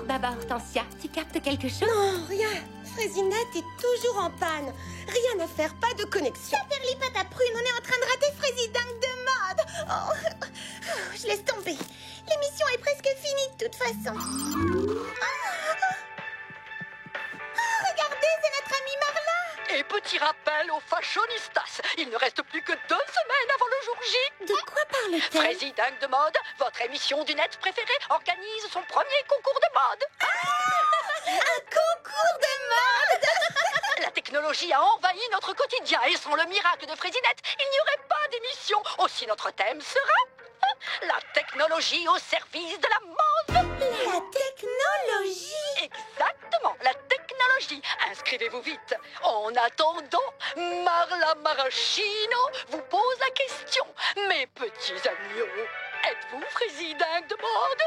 Baba Hortensia, tu captes quelque chose? Non, rien. Fraisinette est toujours en panne. Rien à faire, pas de connexion. Saperlipate à prune, on est en train de rater Fraisidingue de mode. Oh, je laisse tomber. L'émission est presque finie de toute façon. Regardez, c'est notre ami Marla. Et petit rappel aux fashionistas, il ne reste plus que 2 semaines avant le jour J. De quoi parle-t-elle? Fraisidingue de mode, votre émission du net préférée, organise son premier concours de mode. Un concours de mode. La technologie a envahi notre quotidien et sans le miracle de Fraisinette, il n'y aurait pas d'émission. Aussi notre thème sera la technologie au service de la mode. La technologie. Exactement, la technologie. Inscrivez-vous vite. En attendant, Marla Maraschino vous pose la question. Mes petits agneaux, êtes-vous Fraisidingue de mode?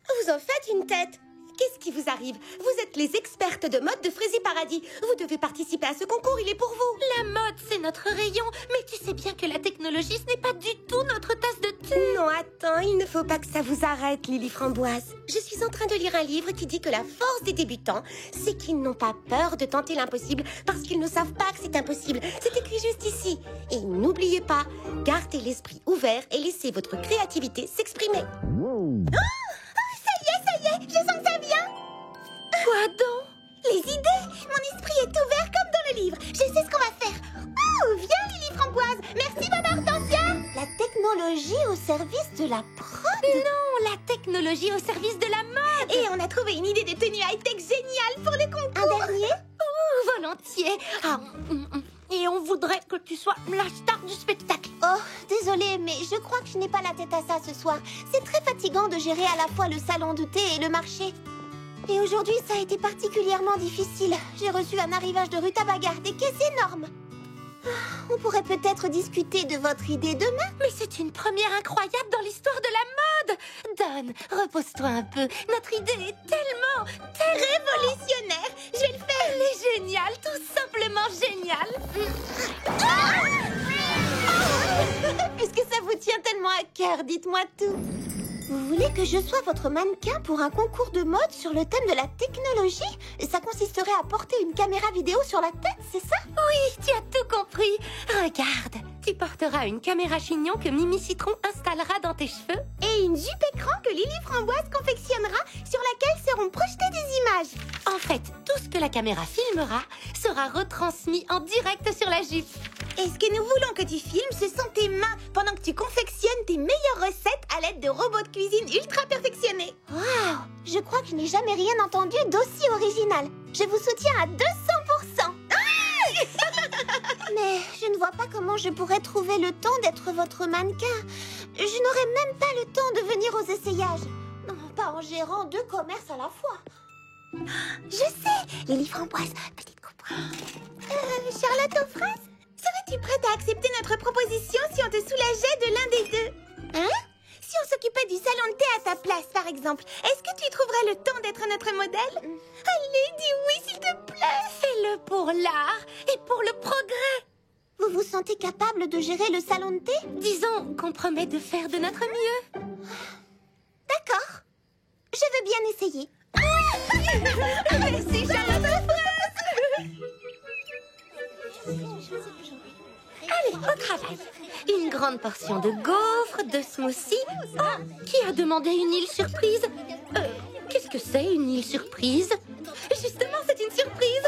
Vous en faites une tête. Qu'est-ce qui vous arrive? Vous êtes les expertes de mode de Fraisie Paradis. Vous devez participer à ce concours, il est pour vous. La mode, c'est notre rayon. Mais tu sais bien que la technologie, ce n'est pas du tout notre tasse de thé. Non, attends, il ne faut pas que ça vous arrête, Lily Framboise. Je suis en train de lire un livre qui dit que la force des débutants, c'est qu'ils n'ont pas peur de tenter l'impossible parce qu'ils ne savent pas que c'est impossible. C'est écrit juste ici. Et n'oubliez pas, gardez l'esprit ouvert et laissez votre créativité s'exprimer. Ça y est, je sens que ça vient. Quoi donc? Les idées. Mon esprit est ouvert comme dans le livre. Je sais ce qu'on va faire. Oh, viens Lily Framboise. Merci Baba Hortensia. La technologie au service de la prod. Non, la technologie au service de la mode. Et on a trouvé une idée de tenue high-tech géniale pour le concours. Un dernier? Oh, volontiers. Et on voudrait que tu sois la star du spectacle. Oh, désolée, mais je crois que je n'ai pas la tête à ça ce soir. C'est très fatigant de gérer à la fois le salon de thé et le marché. Et aujourd'hui, ça a été particulièrement difficile. J'ai reçu un arrivage de rutabaga, des caisses énormes. On pourrait peut-être discuter de votre idée demain. Mais c'est une première incroyable dans l'histoire de la mode. Don, repose-toi un peu. Notre idée est tellement Révolutionnaire. Je vais le faire. Elle est géniale, tout simplement géniale. Puisque ça vous tient tellement à cœur, dites-moi tout. Vous voulez que je sois votre mannequin pour un concours de mode sur le thème de la technologie? Ça consisterait à porter une caméra vidéo sur la tête, c'est ça? Oui, tu as tout compris. Regarde, tu porteras une caméra chignon que Mimi Citron installera dans tes cheveux. Et une jupe écran que Lily Framboise confectionnera sur laquelle seront projetées des images. En fait, tout ce que la caméra filmera sera retransmis en direct sur la jupe. Et ce que nous voulons que tu filmes, ce sont tes mains pendant que tu confectionnes tes meilleures recettes à l'aide de robots de cuisine ultra perfectionnés. Waouh! Je crois que je n'ai jamais rien entendu d'aussi original. Je vous soutiens à 200%. Mais je ne vois pas comment je pourrais trouver le temps d'être votre mannequin. Je n'aurais même pas le temps de venir aux essayages. Non, pas en gérant 2 commerces à la fois. Je sais, Lily Framboise, petite coupe. Charlotte aux fraises? Serais-tu prête à accepter notre proposition si on te soulageait de l'un des deux? Hein? Si on s'occupait du salon de thé à ta place, par exemple, est-ce que tu trouverais le temps d'être notre modèle? Allez, dis oui, s'il te plaît. Fais-le pour l'art et pour le progrès. Vous vous sentez capable de gérer le salon de thé? Disons qu'on promet de faire de notre mieux. D'accord. Je veux bien essayer. Merci, Charlotte. Allez, au travail. Une grande portion de gaufres, de smoothie. Oh, qui a demandé une île surprise? Qu'est-ce que c'est, une île surprise? Justement, c'est une surprise.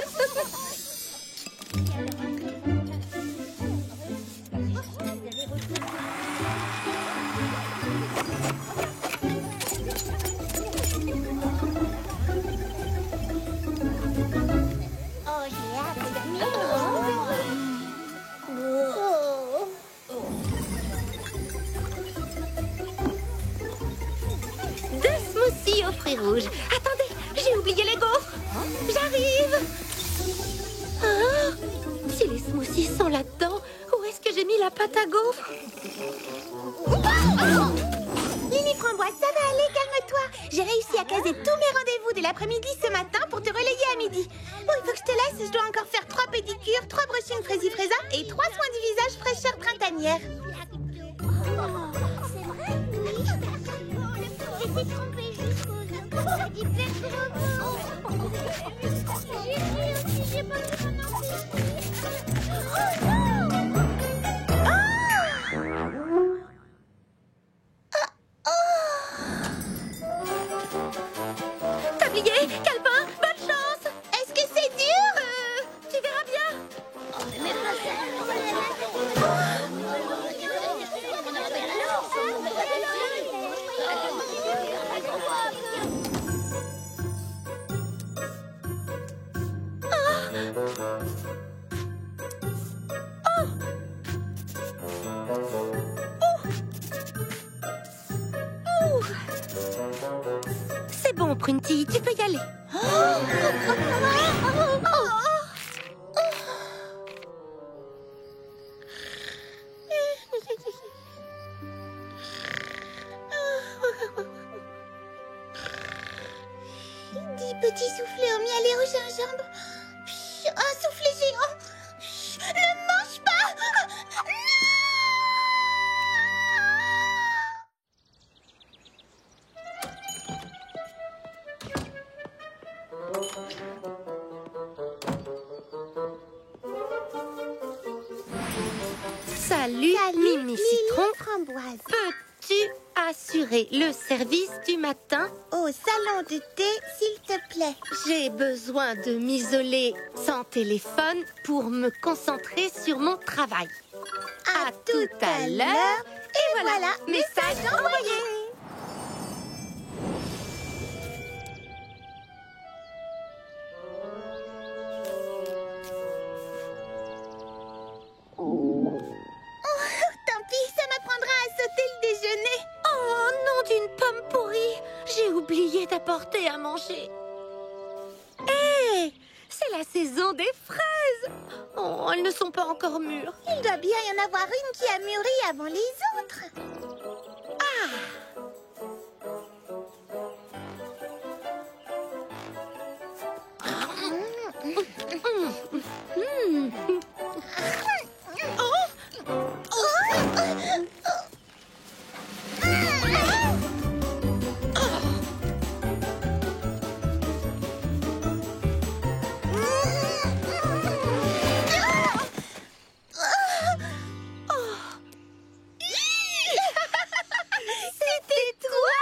Aux fruits rouges. Attendez, j'ai oublié les gaufres. J'arrive. Ah, si les smoothies sont là-dedans, où est-ce que j'ai mis la pâte à gaufres? Lily Framboise, ça va aller, calme-toi. J'ai réussi à caser tous mes rendez-vous de l'après-midi ce matin pour te relayer à midi. Bon, il faut que je te laisse, je dois encore faire 3 pédicures, 3 brushings Fraisie Fraisa et 3 soins du visage fraîcheur printanière. C'est vrai, oui. Il plaît trop beau. J'ai ri aussi, j'ai pas vu mon Tablier, calepin, bonne chance. Est-ce que c'est dur? Tu verras bien. C'est bon, Prunty, tu peux y aller. Des petits soufflets au miel et au gingembre. Un soufflet géant. Ne mange pas. Salut, Mimi Citron. Framboise. Peux-tu assurer le service du matin? Au salon de thé, s'il te plaît. J'ai besoin de m'isoler sans téléphone pour me concentrer sur mon travail. À tout à l'heure. Et voilà, message envoyé. Tant pis, ça m'apprendra à sauter le déjeuner. Oh, nom d'une pomme pourrie. J'ai oublié d'apporter à manger. Hé, c'est la saison des fraises. Oh, elles ne sont pas encore mûres. Il doit bien y en avoir une qui a mûri avant les autres. C'était toi!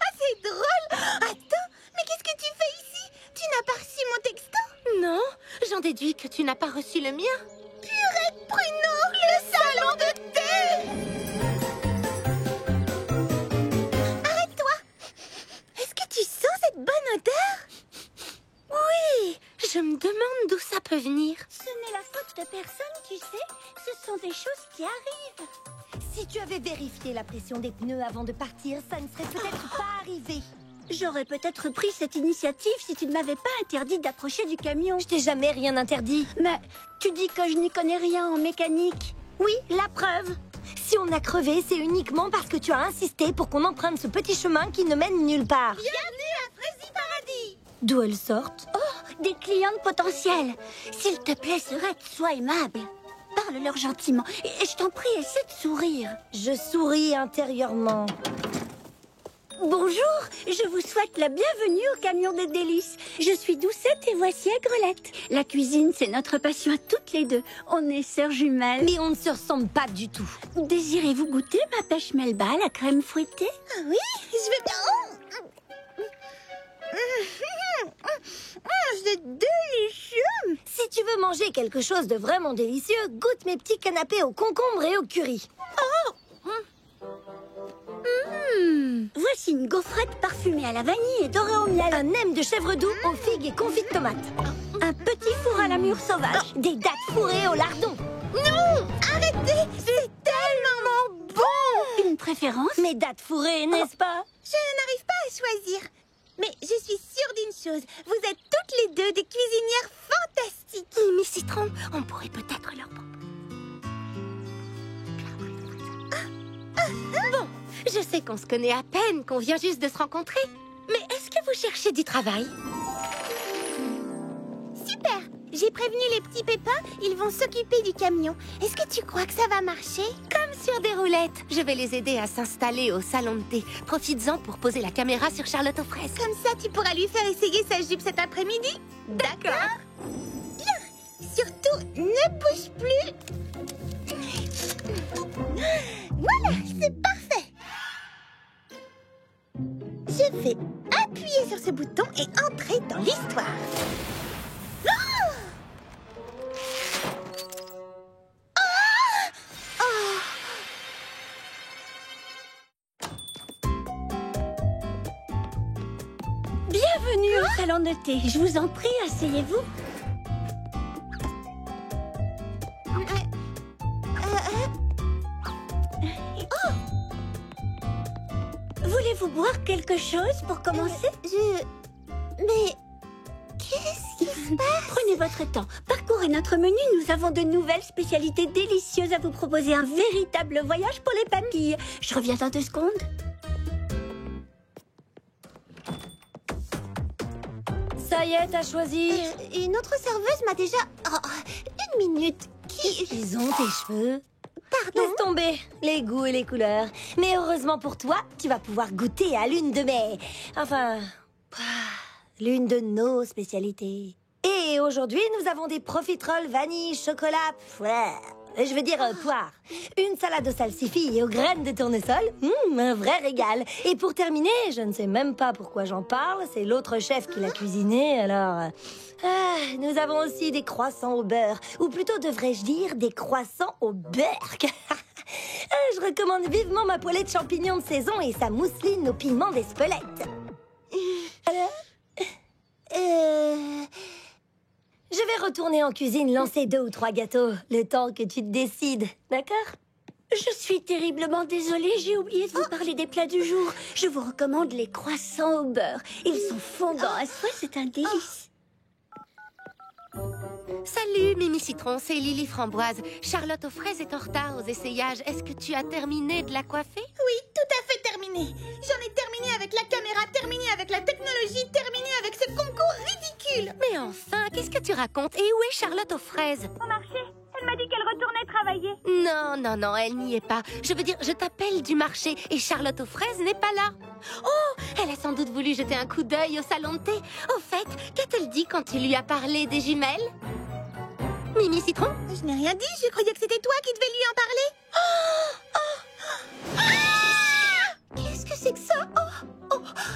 Ah, c'est drôle! Attends, mais qu'est-ce que tu fais ici? Tu n'as pas reçu mon texto? Non, j'en déduis que tu n'as pas reçu le mien. Purée de pruneaux! Le salon de thé! Arrête-toi! Est-ce que tu sens cette bonne odeur? Oui, je me demande d'où ça peut venir. Ce n'est la faute de personne, tu sais. Ce sont des choses qui arrivent. Si tu avais vérifié la pression des pneus avant de partir, ça ne serait peut-être pas arrivé. J'aurais peut-être pris cette initiative si tu ne m'avais pas interdit d'approcher du camion. Je t'ai jamais rien interdit. Mais tu dis que je n'y connais rien en mécanique. Oui, la preuve. Si on a crevé, c'est uniquement parce que tu as insisté pour qu'on emprunte ce petit chemin qui ne mène nulle part. Bienvenue à Frézy Paradis. D'où elles sortent? Oh, des clientes potentielles. S'il te plaît, Serette, sois aimable. Parle-leur gentiment. Et je t'en prie, essaie de sourire. Je souris intérieurement. Bonjour, je vous souhaite la bienvenue au camion des délices. Je suis Doucette et voici Aigrelette. La cuisine, c'est notre passion à toutes les deux. On est sœurs jumelles. Mais on ne se ressemble pas du tout. Désirez-vous goûter ma pêche melba à la crème fouettée? Ah oui, je vais bien. C'est délicieux. Si tu veux manger quelque chose de vraiment délicieux, goûte mes petits canapés au concombre et au curry. Voici une gaufrette parfumée à la vanille et dorée au miel. Un nem de chèvre doux aux figues et confit de tomates. Un petit four à la mûre sauvage. Des dattes fourrées au lardon. Non, arrêtez, c'est tellement bon. Une préférence? Mes dattes fourrées, n'est-ce pas? Je n'arrive pas à choisir. Mais je suis sûre d'une chose. Vous êtes toutes les deux des cuisinières fantastiques. Mimi Citron, on pourrait peut-être leur proposer. Bon, je sais qu'on se connaît à peine, qu'on vient juste de se rencontrer. Mais est-ce que vous cherchez du travail? Super. J'ai prévenu les petits pépins, ils vont s'occuper du camion. Est-ce que tu crois que ça va marcher? Comme sur des roulettes. Je vais les aider à s'installer au salon de thé. Profites-en pour poser la caméra sur Charlotte aux fraises. Comme ça, tu pourras lui faire essayer sa jupe cet après-midi. D'accord. Bien. Surtout, ne bouge plus. Voilà, c'est parfait. Je vais appuyer sur ce bouton et entrer dans l'histoire. Bienvenue au salon de thé. Je vous en prie, asseyez-vous. Voulez-vous boire quelque chose pour commencer? Mais... qu'est-ce qui se passe? Prenez votre temps. Parcourez notre menu. Nous avons de nouvelles spécialités délicieuses à vous proposer. Un véritable voyage pour les papilles. Je reviens dans 2 secondes. Ça y est, t'as choisi. Une autre serveuse m'a déjà... Oh, 1 minute. Ils ont tes cheveux. Pardon? Laisse tomber les goûts et les couleurs. Mais heureusement pour toi, tu vas pouvoir goûter à l'une de mes... Enfin... l'une de nos spécialités. Et aujourd'hui, nous avons des profiteroles vanille, chocolat... Je veux dire poire. Une salade aux salsifis et aux graines de tournesol. Un vrai régal. Et pour terminer, je ne sais même pas pourquoi j'en parle. C'est l'autre chef qui l'a cuisiné, alors... nous avons aussi des croissants au beurre. Ou plutôt, devrais-je dire, des croissants au beurre. Je recommande vivement ma poêlée de champignons de saison et sa mousseline au piment d'Espelette. Je vais retourner en cuisine lancer 2 ou 3 gâteaux, le temps que tu te décides, d'accord? Je suis terriblement désolée, j'ai oublié de vous parler des plats du jour. Je vous recommande les croissants au beurre. Ils sont fondants à souhait, c'est un délice. Salut, Mimi Citron, c'est Lily Framboise. Charlotte aux fraises est en retard aux essayages. Est-ce que tu as terminé de la coiffer? Oui, tout à fait terminé. J'en ai terminé avec la caméra, terminé avec la technologie, terminé avec ce concours ridicule. Mais enfin, qu'est-ce que tu racontes? Et où est Charlotte aux fraises? Au marché, elle m'a dit qu'elle retournait travailler. Non, elle n'y est pas. Je veux dire, je t'appelle du marché et Charlotte aux fraises n'est pas là. Oh, elle a sans doute voulu jeter un coup d'œil au salon de thé. Au fait, qu'a-t-elle dit quand tu lui as parlé des jumelles? Mimi Citron? Je n'ai rien dit, je croyais que c'était toi qui devais lui en parler. Qu'est-ce que c'est que ça?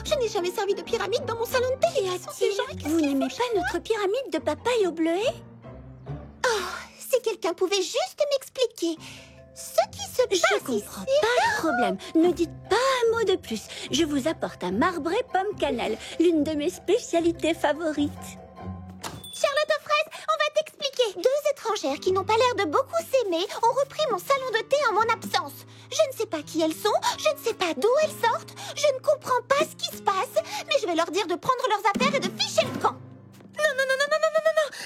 Je n'ai jamais servi de pyramide dans mon salon de thé. Et sont ces gens? Vous n'aimez pas notre pyramide de papaye au bleuet? Si quelqu'un pouvait juste m'expliquer ce qui se passe. Je comprends pas le problème. Ne dites pas un mot de plus. Je vous apporte un marbré pomme cannelle, l'une de mes spécialités favorites. Charlotte aux fraises, on va t'expliquer. 2 étrangères qui n'ont pas l'air de beaucoup s'aimer ont repris mon salon de thé en mon absence. Je ne sais pas qui elles sont, je ne sais pas d'où elles sortent, je ne comprends pas ce qui se passe, mais je vais leur dire de prendre leurs affaires et de ficher le camp. Non,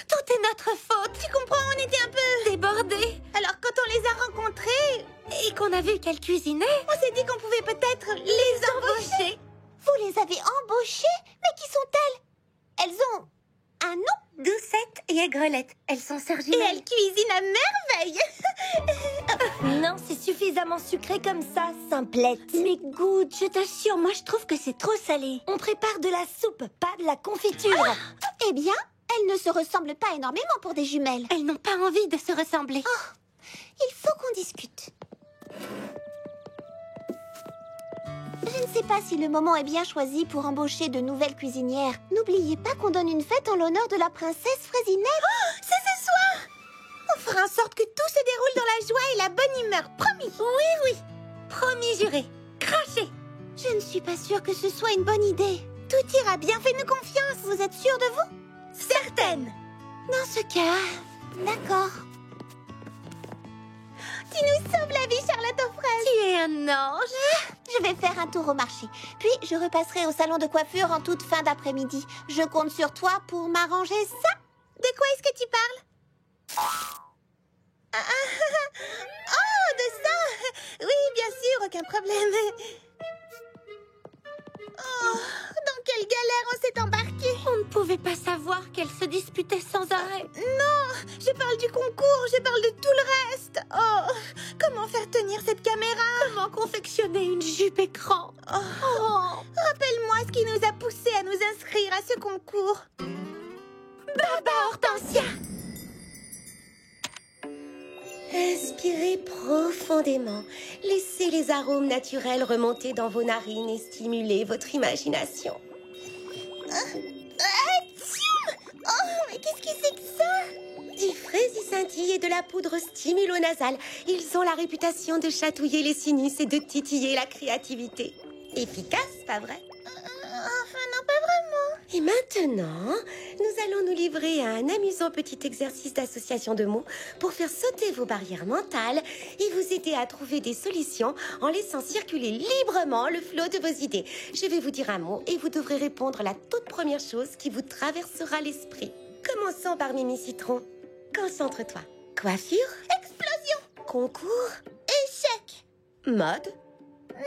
tout est notre faute. Tu comprends, on était un peu Débordés. Alors quand on les a rencontrées, Et qu'on a vu qu'elle cuisinait. on s'est dit qu'on pouvait peut-être les embaucher. Vous les avez embauchées? Mais qui sont-elles? Elles ont un nom? Doucette et Aigrelette. Elles sont sœurs Et jumelles. elles cuisinent à merveille. Non, c'est suffisamment sucré comme ça, simplette. Mais goûte, je t'assure, moi je trouve que c'est trop salé. On prépare de la soupe, pas de la confiture. Eh bien, elles ne se ressemblent pas énormément pour des jumelles. Elles n'ont pas envie de se ressembler. Il faut qu'on discute. Je ne sais pas si le moment est bien choisi pour embaucher de nouvelles cuisinières. N'oubliez pas qu'on donne une fête en l'honneur de la princesse Fraisinette. C'est ce soir! On fera en sorte que tout se déroule dans la joie et la bonne humeur, promis. Oui. Promis juré. Craché. Je ne suis pas sûre que ce soit une bonne idée. Tout ira bien, fais-nous confiance. Vous êtes sûre de vous? Certaine. Dans ce cas, d'accord. Tu nous sauves la vie, Charlotte aux fraises. Tu es un ange. Je vais faire un tour au marché. Puis, je repasserai au salon de coiffure en toute fin d'après-midi. Je compte sur toi pour m'arranger ça. De quoi est-ce que tu parles? Oh, de ça? Oui, bien sûr, aucun problème. Oh, dans quelle galère on s'est embarqué. On ne pouvait pas savoir qu'elles se disputaient sans arrêt. Non, je parle du concours, je parle de tout le reste. Oh, comment faire tenir cette caméra? Comment confectionner une jupe écran? Rappelle-moi ce qui nous a poussés à nous inscrire à ce concours. Baba Hortensia! Inspirez profondément. Laissez les arômes naturels remonter dans vos narines et stimuler votre imagination. Oh, mais qu'est-ce que c'est que ça? Du fraisier scintille et de la poudre stimulo-nasale. Ils ont la réputation de chatouiller les sinus et de titiller la créativité. Efficace, pas vrai? Enfin, non, pas vraiment. Et maintenant, nous allons nous livrer à un amusant petit exercice d'association de mots pour faire sauter vos barrières mentales et vous aider à trouver des solutions en laissant circuler librement le flot de vos idées. Je vais vous dire un mot et vous devrez répondre à la toute première chose qui vous traversera l'esprit. Commençons par Mimi Citron. Concentre-toi. Coiffure? Explosion. Concours? Échec. Mode? Non.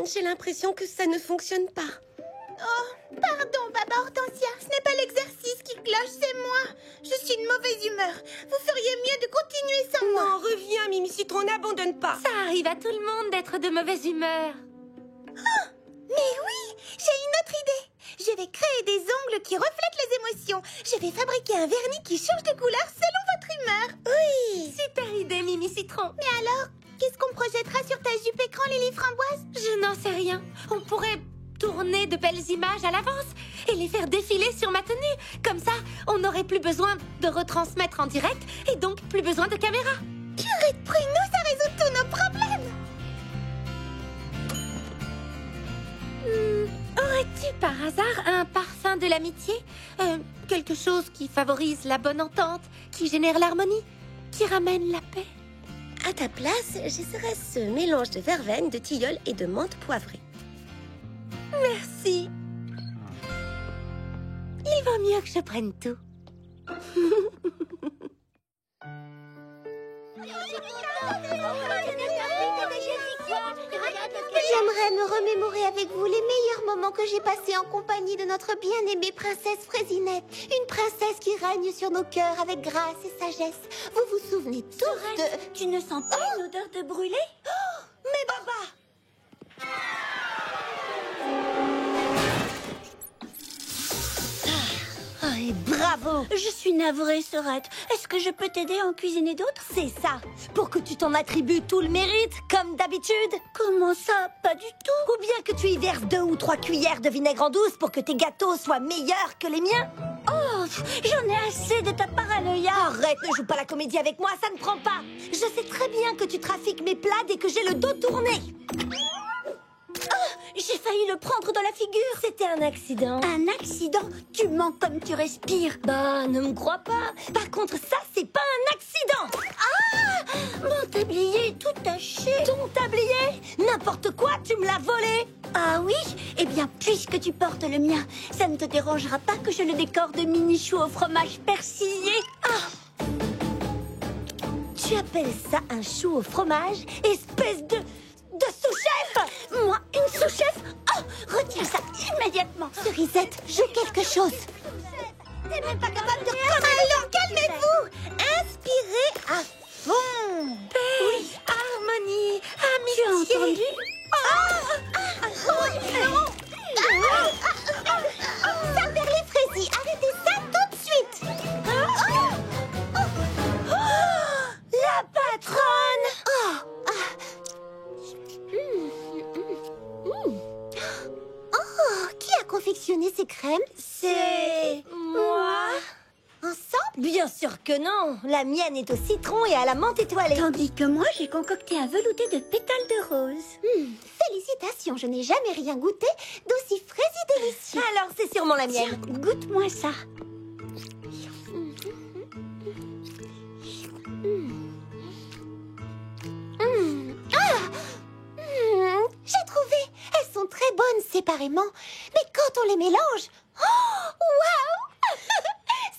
J'ai l'impression que ça ne fonctionne pas. Oh, pardon, Baba Hortensia. Ce n'est pas l'exercice qui cloche, c'est moi. Je suis de mauvaise humeur. Vous feriez mieux de continuer sans moi. Non, reviens, Mimi Citron, n'abandonne pas. Ça arrive à tout le monde d'être de mauvaise humeur. Mais oui, j'ai une autre idée. Je vais créer des ongles qui reflètent les émotions. Je vais fabriquer un vernis qui change de couleur selon votre humeur. Oui. Super idée, Mimi Citron. Mais alors, qu'est-ce qu'on projettera sur ta jupe écran, Lily Framboise? Je n'en sais rien. On pourrait tourner de belles images à l'avance et les faire défiler sur ma tenue. Comme ça, on n'aurait plus besoin de retransmettre en direct et donc plus besoin de caméra. Purée de pruneaux, ça résout tous nos problèmes. Aurais-tu par hasard un parfum de l'amitié? Quelque chose qui favorise la bonne entente, qui génère l'harmonie, qui ramène la paix? À ta place, j'essaierai ce mélange de verveine, de tilleul et de menthe poivrée. Merci. Il vaut mieux que je prenne tout. J'aimerais me remémorer avec vous les meilleurs moments que j'ai passés en compagnie de notre bien-aimée princesse Fraisinette. Une princesse qui règne sur nos cœurs avec grâce et sagesse. Vous vous souvenez tous de... Tu ne sens pas une odeur de brûlé? Mais Baba! Oh, et bravo! Je suis navrée, Sorette. Est-ce que je peux t'aider à en cuisiner d'autres? C'est ça, pour que tu t'en attribues tout le mérite, comme d'habitude. Comment ça? Pas du tout. Ou bien que tu y verses 2 ou 3 cuillères de vinaigre en douce pour que tes gâteaux soient meilleurs que les miens. Oh, j'en ai assez de ta paranoïa. Arrête, ne joue pas la comédie avec moi, ça ne prend pas. Je sais très bien que tu trafiques mes plats dès que j'ai le dos tourné. J'ai failli le prendre dans la figure. C'était un accident. Un accident? Tu mens comme tu respires. Bah, ne me crois pas. Par contre, ça, c'est pas un accident. Mon tablier est tout taché. Ton tablier? N'importe quoi, tu me l'as volé. Ah oui? Eh bien, puisque tu portes le mien, ça ne te dérangera pas que je le décore de mini-choux au fromage persillé. Tu appelles ça un chou au fromage? Espèce de sous-chef! Moi, une sous-chef? Oh, retiens ça immédiatement. Cerisette, joue quelque chose. T'es même pas capable de... Alors, calmez-vous. Inspirez à fond. Paix, harmonie, Tu as amitié. entendu? Samberley Fraisier, arrêtez ça tout de suite. La patronne! Qui a confectionné ces crèmes? C'est... moi? Ensemble? Bien sûr que non. La mienne est au citron et à la menthe étoilée. Tandis que moi, j'ai concocté un velouté de pétales de rose. Félicitations, je n'ai jamais rien goûté d'aussi frais et délicieux. Alors, c'est sûrement la mienne. Goûte-moi ça. J'ai trouvé. Elles sont très bonnes séparément. Mais quand on les mélange... Oh, waouh.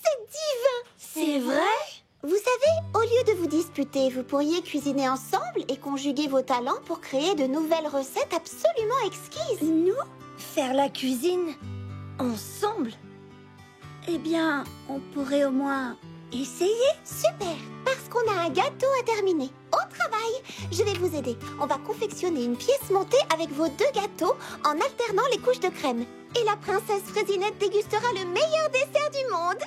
C'est divin. C'est vrai? Vous savez, au lieu de vous disputer, vous pourriez cuisiner ensemble et conjuguer vos talents pour créer de nouvelles recettes absolument exquises. Nous? Faire la cuisine ensemble? Eh bien, on pourrait au moins essayer. Super, parce qu'on a un gâteau à terminer. Au travail, je vais vous aider. On va confectionner une pièce montée avec vos 2 gâteaux en alternant les couches de crème. Et la princesse Fraisinette dégustera le meilleur dessert du monde.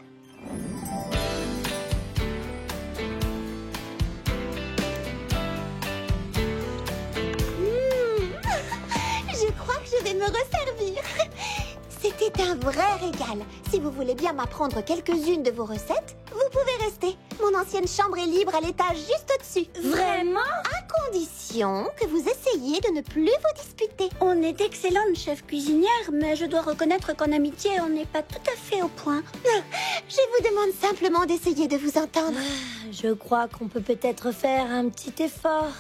Je crois que je vais me resservir. C'était un vrai régal. Si vous voulez bien m'apprendre quelques-unes de vos recettes, vous pouvez rester. Mon ancienne chambre est libre à l'étage juste au-dessus. Vraiment? À condition que vous essayiez de ne plus vous disputer. On est d'excellentes chefs cuisinières, mais je dois reconnaître qu'en amitié, on n'est pas tout à fait au point. Je vous demande simplement d'essayer de vous entendre. Je crois qu'on peut peut-être faire un petit effort.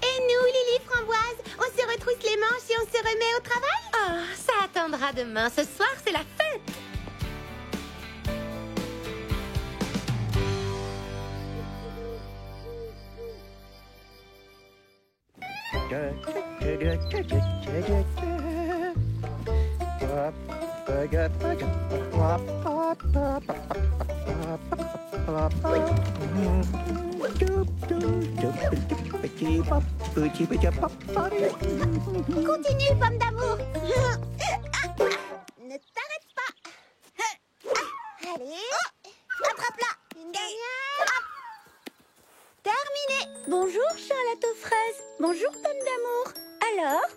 Et nous, Lily Framboise, on se retrousse les manches et on se remet au travail? Oh, ça attendra demain. Ce soir, c'est la fête. Continue, pomme d'amour. Ne t'arrête pas. Allez, attrape-la. Une dernière. Terminé. Bonjour, Charlotte aux fraises. Bonjour, pomme d'amour. Alors,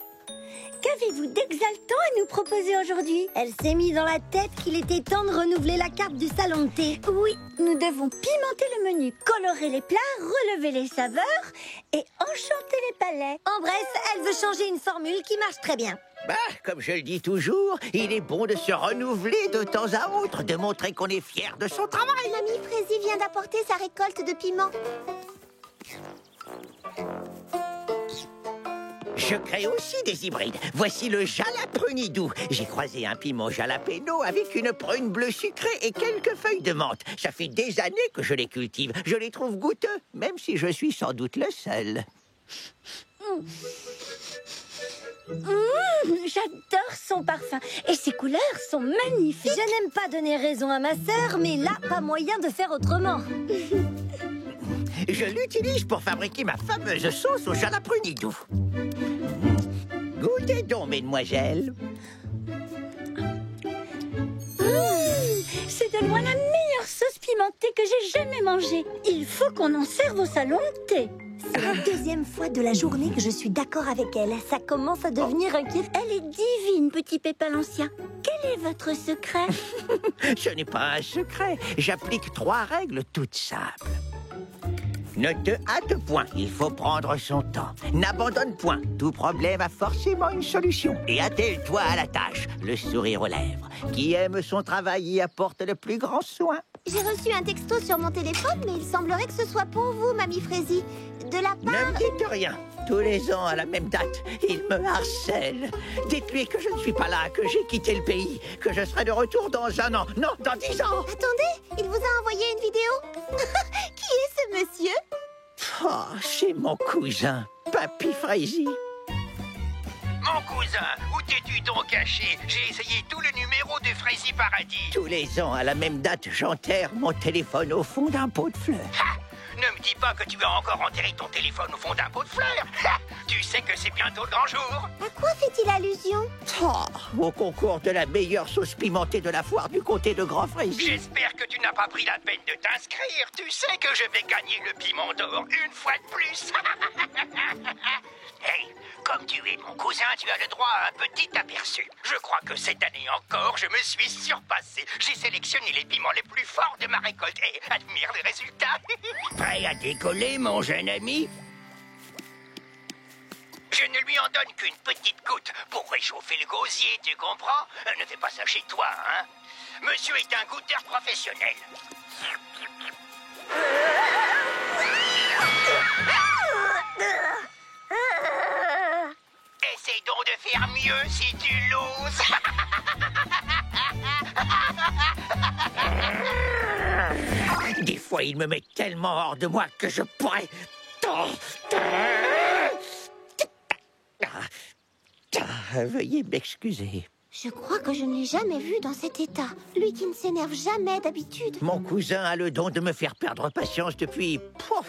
qu'avez-vous d'exaltant à nous proposer aujourd'hui? Elle s'est mis dans la tête qu'il était temps de renouveler la carte du salon de thé. Oui, nous devons pimenter le menu, colorer les plats, relever les saveurs et enchanter les palais. En bref, elle veut changer une formule qui marche très bien. Bah, comme je le dis toujours, il est bon de se renouveler de temps à autre, de montrer qu'on est fier de son travail. Mamie Frézy vient d'apporter sa récolte de piments. Je crée aussi des hybrides. Voici le jalaprunidou. J'ai croisé un piment jalapeno avec une prune bleue sucrée et quelques feuilles de menthe. Ça fait des années que je les cultive. Je les trouve goûteux, même si je suis sans doute le seul. J'adore son parfum et ses couleurs sont magnifiques. Je n'aime pas donner raison à ma sœur, mais là, pas moyen de faire autrement. Je l'utilise pour fabriquer ma fameuse sauce au jalaprunidou. Goûtez donc, mesdemoiselles. C'est de loin la meilleure sauce pimentée que j'ai jamais mangée. Il faut qu'on en serve au salon de thé. C'est la deuxième fois de la journée que je suis d'accord avec elle. Ça commence à devenir inquiétant. Elle est divine, petit Pépin l'Ancien. Quel est votre secret? Ce n'est pas un secret. J'applique 3 règles toutes simples. Ne te hâte point, il faut prendre son temps. N'abandonne point, tout problème a forcément une solution. Et attelle-toi à la tâche, le sourire aux lèvres. Qui aime son travail y apporte le plus grand soin. J'ai reçu un texto sur mon téléphone, mais il semblerait que ce soit pour vous, Mamie Frézy. De la Ne part... me dites rien. Tous les ans, à la même date, il me harcèle. Dites-lui que je ne suis pas là, que j'ai quitté le pays, que je serai de retour dans 1 an. Non, dans 10 ans. Attendez, il vous a envoyé une vidéo? Qui est ce monsieur? Oh, c'est mon cousin, Papy Frézy. Mon cousin, où t'es-tu donc caché? J'ai essayé tout le numéro de Frézy Paradis. Tous les ans, à la même date, j'enterre mon téléphone au fond d'un pot de fleurs. Ha! Ne me dis pas que tu as encore enterré ton téléphone au fond d'un pot de fleurs. Ha! Tu sais que c'est bientôt le grand jour. À quoi fait-il allusion? Oh, au concours de la meilleure sauce pimentée de la foire du comté de Grand Frézy. J'espère que tu n'as pas pris la peine de t'inscrire. Tu sais que je vais gagner le piment d'or une fois de plus. Hey, comme tu es mon cousin, tu as le droit à un petit aperçu. Je crois que cette année encore, je me suis surpassé. J'ai sélectionné les piments les plus forts de ma récolte et admire les résultats. Prêt à décoller, mon jeune ami? Je ne lui en donne qu'une petite goutte pour réchauffer le gosier, tu comprends? Ne fais pas ça chez toi, hein? Monsieur est un goûteur professionnel. Essaye donc de faire mieux si tu l'oses. Des fois, il me met tellement hors de moi que je pourrais... Veuillez m'excuser. Je crois que je ne l'ai jamais vu dans cet état. Lui qui ne s'énerve jamais d'habitude. Mon cousin a le don de me faire perdre patience depuis,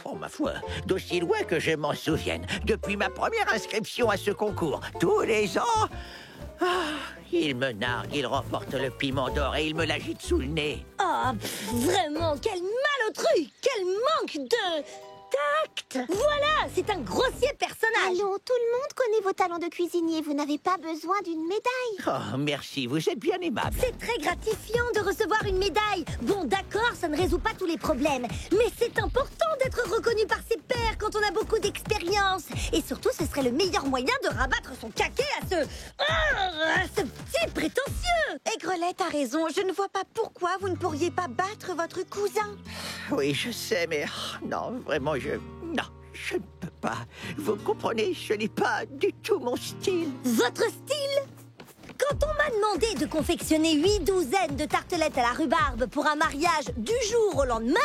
oh, ma foi, d'aussi loin que je m'en souvienne. Depuis ma première inscription à ce concours, tous les ans, il me nargue, il remporte le piment d'or et il me l'agite sous le nez. Oh, vraiment, quel malotru! Quel manque de tact! Voilà, c'est un grossier personnage! Allons, tout le monde connaît vos talents de cuisinier. Vous n'avez pas besoin d'une médaille. Oh, merci, vous êtes bien aimable. C'est très gratifiant de recevoir une médaille. Bon, d'accord, ça ne résout pas tous les problèmes. Mais c'est important d'être reconnu par ses pairs quand on a beaucoup d'expérience. Et surtout, ce serait le meilleur moyen de rabattre son caquet à ce petit prétentieux. Aigrelette a raison. Je ne vois pas pourquoi vous ne pourriez pas battre votre cousin. Oui, je sais, mais non, vraiment, non, je ne peux pas. Vous comprenez, ce n'est pas du tout mon style. Votre style? Quand on m'a demandé de confectionner 8 douzaines de tartelettes à la rhubarbe pour un mariage du jour au lendemain,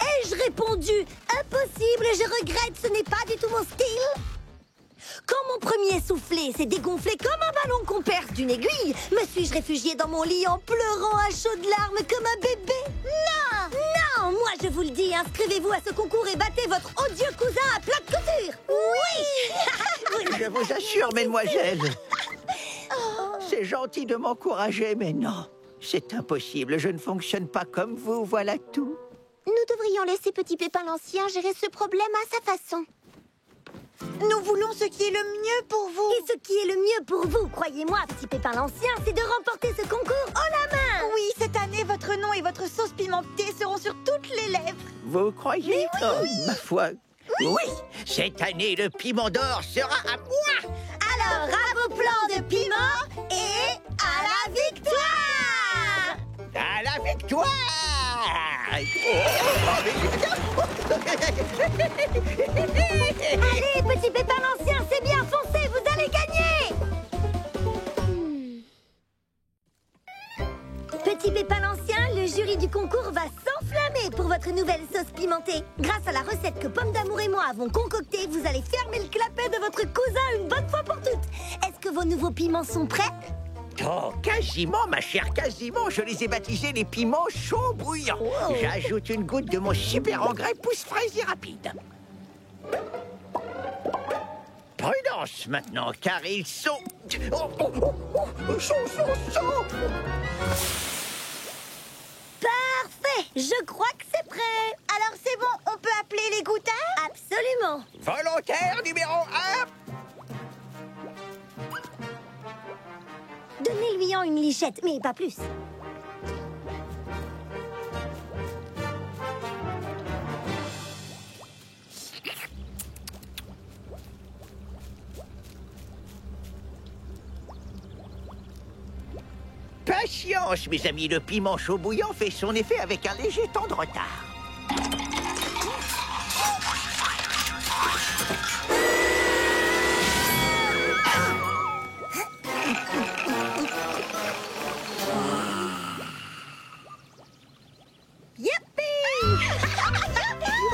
ai-je répondu impossible, je regrette, ce n'est pas du tout mon style? Quand mon premier soufflé s'est dégonflé comme un ballon qu'on perce d'une aiguille, me suis-je réfugiée dans mon lit en pleurant à chaudes larmes comme un bébé? Non! Non! Moi je vous le dis, inscrivez-vous à ce concours et battez votre odieux cousin à plat de couture! Oui! Je vous assure, mesdemoiselles. C'est gentil de m'encourager, mais non, c'est impossible. Je ne fonctionne pas comme vous, voilà tout. Nous devrions laisser Petit Pépin l'Ancien gérer ce problème à sa façon. Nous voulons ce qui est le mieux pour vous. Et ce qui est le mieux pour vous, croyez-moi, Petit Pépin l'Ancien, c'est de remporter ce concours haut la main! Oui, cette année, votre nom et votre sauce pimentée seront sur toutes les lèvres. Vous croyez? Oui, oh, ma foi. Oui, cette année, le piment d'or sera à moi. Alors, à vos plans de piment et à la victoire! À la victoire! Allez, Petit Pépin l'Ancien, c'est bien, foncez, vous allez gagner! Petit Pépin l'Ancien, le jury du concours va s'enflammer pour votre nouvelle sauce pimentée. Grâce à la recette que Pomme d'Amour et moi avons concoctée, vous allez fermer le clapet de votre cousin une bonne fois pour toutes. Est-ce que vos nouveaux piments sont prêts? Oh, quasiment, ma chère, quasiment. Je les ai baptisés les piments chauds bouillants. Wow. J'ajoute une goutte de mon super engrais pousse-fraise et rapide. Prudence maintenant, car ils sont... chauds. Parfait, je crois que c'est prêt. Alors c'est bon, on peut appeler les goûteurs? Absolument. Volontaire numéro 1. Donnez-lui en une lichette, mais pas plus. Patience, mes amis, le piment chaud bouillant fait son effet avec un léger temps de retard.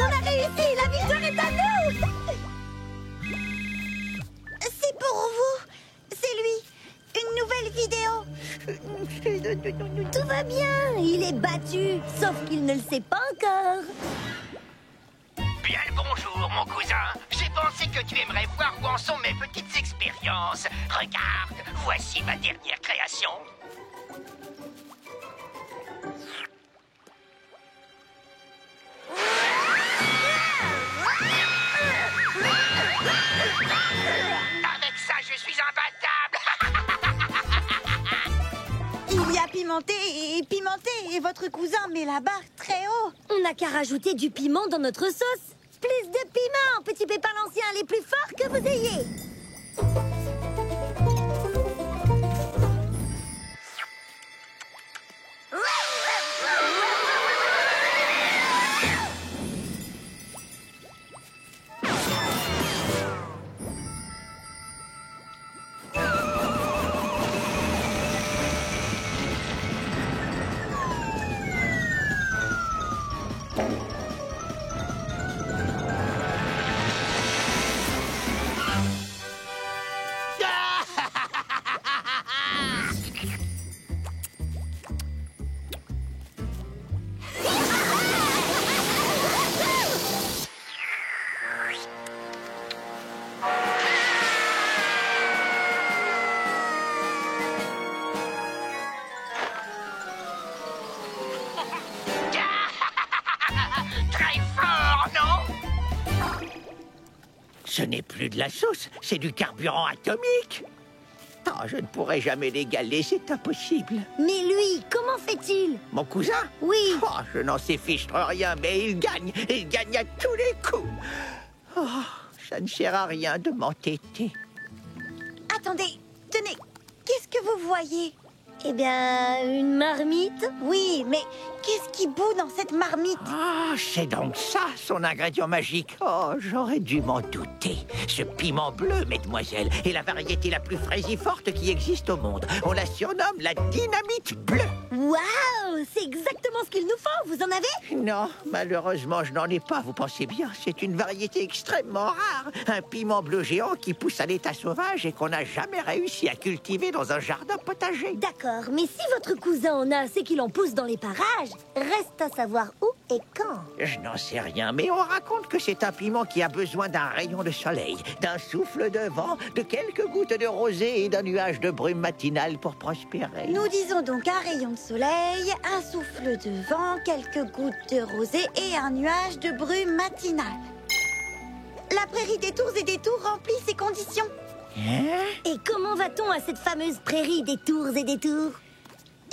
On a réussi, la victoire est à nous! C'est pour vous. C'est lui. Une nouvelle vidéo. Tout va bien, il est battu, sauf qu'il ne le sait pas encore. Bien le bonjour, mon cousin. J'ai pensé que tu aimerais voir où en sont mes petites expériences. Regarde, voici ma dernière création. Avec ça, je suis imbattable. Il y a pimenté et votre cousin met la barre très haut. On n'a qu'à rajouter du piment dans notre sauce. Plus de piment, Petit Pépin l'Ancien, les plus forts que vous ayez. Ce n'est plus de la sauce, c'est du carburant atomique. Oh, je ne pourrai jamais l'égaler, c'est impossible. Mais lui, comment fait-il? Mon cousin? Oui. Oh, je n'en sais fichtre rien, mais il gagne à tous les coups. Oh, ça ne sert à rien de m'entêter. Attendez, tenez, qu'est-ce que vous voyez? Eh bien, une marmite? Oui, mais qu'est-ce qui bout dans cette marmite? Ah, c'est donc ça, son ingrédient magique. Oh, j'aurais dû m'en douter. Ce piment bleu, mesdemoiselles, est la variété la plus fraisiforte qui existe au monde. On la surnomme la dynamite bleue. Waouh! C'est exactement ce qu'il nous faut, vous en avez? Non, malheureusement, je n'en ai pas, vous pensez bien. C'est une variété extrêmement rare. Un piment bleu géant qui pousse à l'état sauvage et qu'on n'a jamais réussi à cultiver dans un jardin potager. D'accord, mais si votre cousin en a, c'est qu'il en pousse dans les parages. Reste à savoir où et quand. Je n'en sais rien, mais on raconte que c'est un piment qui a besoin d'un rayon de soleil, d'un souffle de vent, de quelques gouttes de rosée et d'un nuage de brume matinale pour prospérer. Nous disons donc un rayon de soleil, un souffle de vent, quelques gouttes de rosée et un nuage de brume matinale. La prairie des tours et des tours remplit ces conditions. Hein? Et comment va-t-on à cette fameuse prairie des tours et des tours?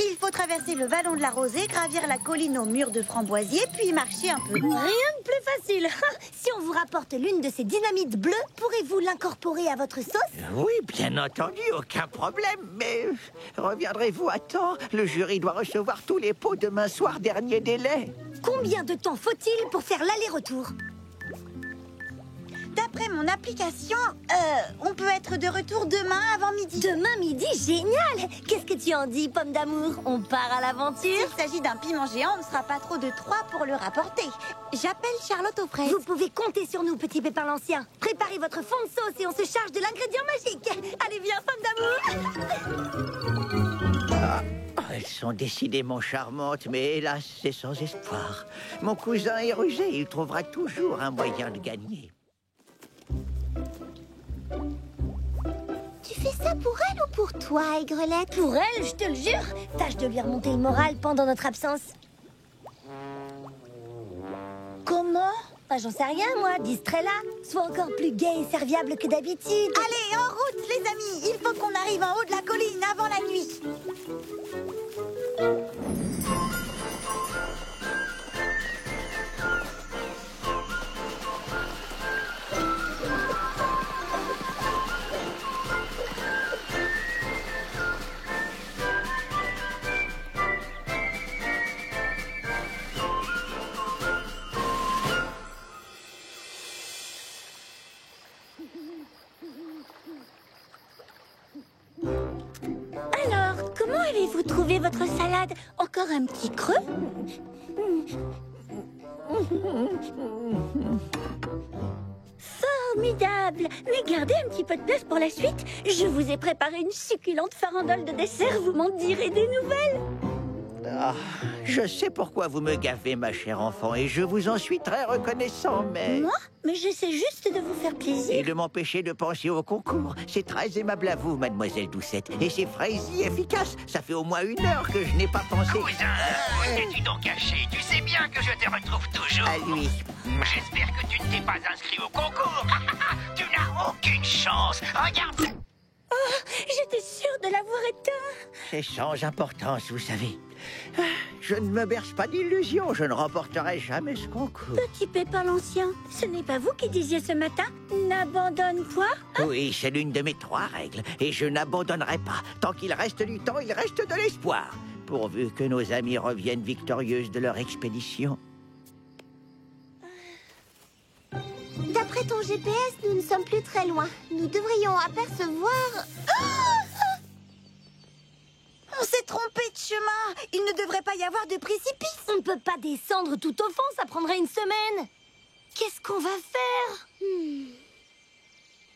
Il faut traverser le vallon de la Rosée, gravir la colline au mur de framboisier, puis marcher un peu. Rien de plus facile. Si on vous rapporte l'une de ces dynamites bleues, pourrez-vous l'incorporer à votre sauce? Oui, bien entendu, aucun problème, mais reviendrez-vous à temps? Le jury doit recevoir tous les pots demain soir, dernier délai. Combien de temps faut-il pour faire l'aller-retour? D'après mon application, on peut être de retour demain avant midi. Demain midi, génial! Qu'est-ce que tu en dis, pomme d'amour? On part à l'aventure? S'il s'agit d'un piment géant, on ne sera pas trop de 3 pour le rapporter. J'appelle Charlotte aux fraises. Vous pouvez compter sur nous, petit pépin l'ancien. Préparez votre fond de sauce et on se charge de l'ingrédient magique. Allez, viens, pomme d'amour! Elles sont décidément charmantes, mais hélas, c'est sans espoir. Mon cousin est rusé, il trouvera toujours un moyen de gagner. Tu fais ça pour elle ou pour toi, Aigrelette? Pour elle, je te le jure. Tâche de lui remonter le moral pendant notre absence. Comment? J'en sais rien, moi. Distrait-la. Sois encore plus gai et serviable que d'habitude. Allez, en route, les amis. Il faut qu'on arrive en haut de la colline avant la nuit. Alors, comment avez-vous trouvé votre salade? Encore un petit creux? Formidable! Mais gardez un petit peu de place pour la suite. Je vous ai préparé une succulente farandole de dessert. Vous m'en direz des nouvelles. Ah, je sais pourquoi vous me gavez, ma chère enfant, et je vous en suis très reconnaissant, mais... Moi? Mais j'essaie juste de vous faire Et plaisir. de m'empêcher de penser au concours. C'est très aimable à vous, mademoiselle Doucette. Et c'est fraisi efficace. Ça fait au moins 1 heure que je n'ai pas pensé... Cousin, où t'es-tu donc caché? Tu sais bien que je te retrouve toujours. À lui. J'espère que tu ne t'es pas inscrit au concours. Tu n'as aucune chance. Regarde. J'étais sûre de l'avoir éteint. C'est sans importance, vous savez. Ah, je ne me berce pas d'illusions. Je ne remporterai jamais ce concours. Petit Pépin l'ancien, ce n'est pas vous qui disiez ce matin « N'abandonne pas Oui, c'est l'une de mes 3 règles. Et je n'abandonnerai pas. Tant qu'il reste du temps, il reste de l'espoir. Pourvu que nos amis reviennent victorieuses de leur expédition. D'après ton GPS, nous ne sommes plus très loin. Nous devrions apercevoir... On s'est trompé de chemin. Il ne devrait pas y avoir de précipice. On ne peut pas descendre tout au fond, ça prendrait 1 semaine. Qu'est-ce qu'on va faire?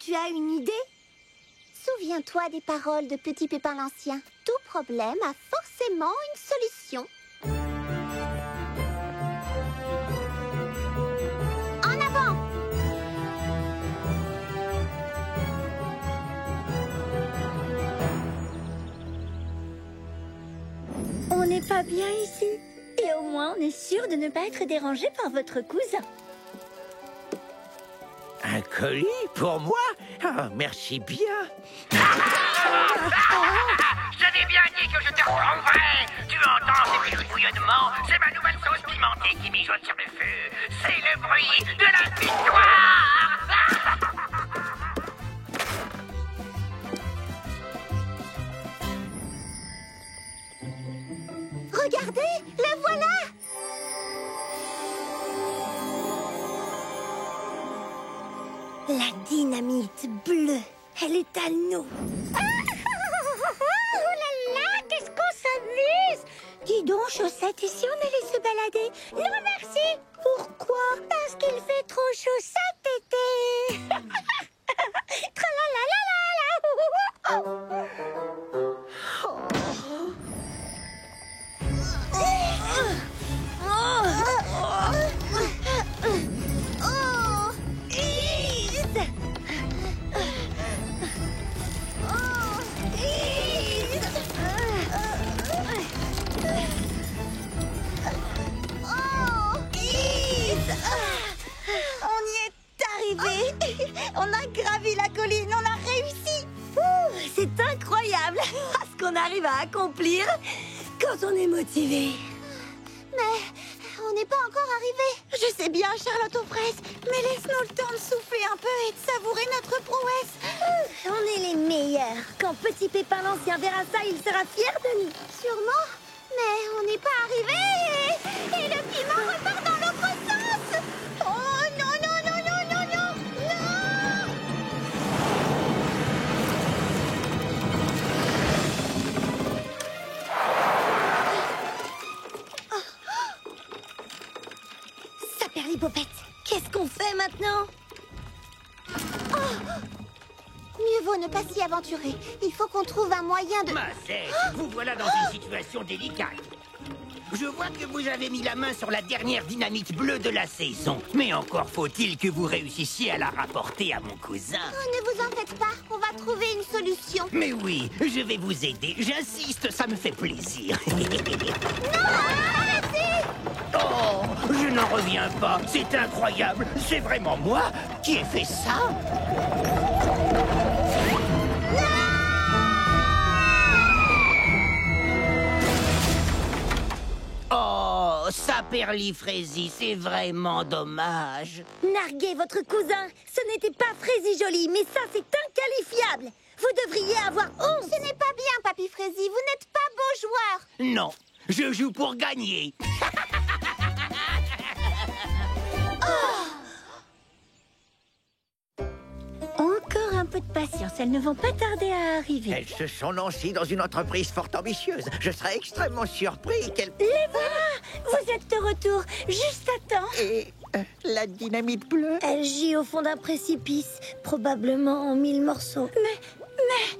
Tu as une idée? Souviens-toi des paroles de Petit Pépin l'ancien. Tout problème a forcément une solution. En avant! On n'est pas bien ici. Et au moins, on est sûr de ne pas être dérangé par votre cousin. Un colis pour moi? Ah, merci bien. J'avais bien dit que je te reprendrais. Tu entends ces petits bouillonnements? C'est ma nouvelle sauce pimentée qui mijote sur le feu. C'est le bruit de la victoire. Regardez, le voilà! La dynamite bleue, elle est à nous. Oh là là, qu'est-ce qu'on s'amuse! Dis donc, Chaussette, et si on allait se balader? Non, merci! Pourquoi? Parce qu'il fait trop chaud cet été! On a gravi la colline, on a réussi. C'est incroyable ce qu'on arrive à accomplir quand on est motivé. Mais on n'est pas encore arrivé. Je sais bien, Charlotte aux fraises, mais laisse-nous le temps de souffler un peu et de savourer notre prouesse. On est les meilleurs. Quand Petit Pépin l'Ancien verra ça, il sera fier de nous. Sûrement. Mais on n'est pas arrivé. Et le piment repart dans l'autre sens. Oh non, non, non, non, non, non, non. Saperlipopette, qu'est-ce qu'on fait maintenant? Mieux vaut ne pas s'y aventurer. Il faut qu'on trouve un moyen de... Macette, vous voilà dans une situation délicate. Je vois que vous avez mis la main sur la dernière dynamite bleue de la saison. Mais encore faut-il que vous réussissiez à la rapporter à mon cousin. Oh, ne vous en faites pas. On va trouver une solution. Mais oui, je vais vous aider. J'insiste, ça me fait plaisir. Non, arrêtez! Oh, je n'en reviens pas. C'est incroyable. C'est vraiment moi qui ai fait ça. Oh, Saperlifraisie, c'est vraiment dommage. Narguez votre cousin. Ce n'était pas Frézy Joli, mais ça, c'est inqualifiable. Vous devriez avoir honte. Ce n'est pas bien, Papy Frézy. Vous n'êtes pas beau joueur. Non, je joue pour gagner. Encore un peu de patience. Elles ne vont pas tarder à arriver. Elles se sont lancées dans une entreprise fort ambitieuse. Je serais extrêmement surpris qu'elles... Les voilà! Vous êtes de retour, juste à temps. Et la dynamite bleue? Elle gît au fond d'un précipice, probablement en 1000 morceaux. Mais,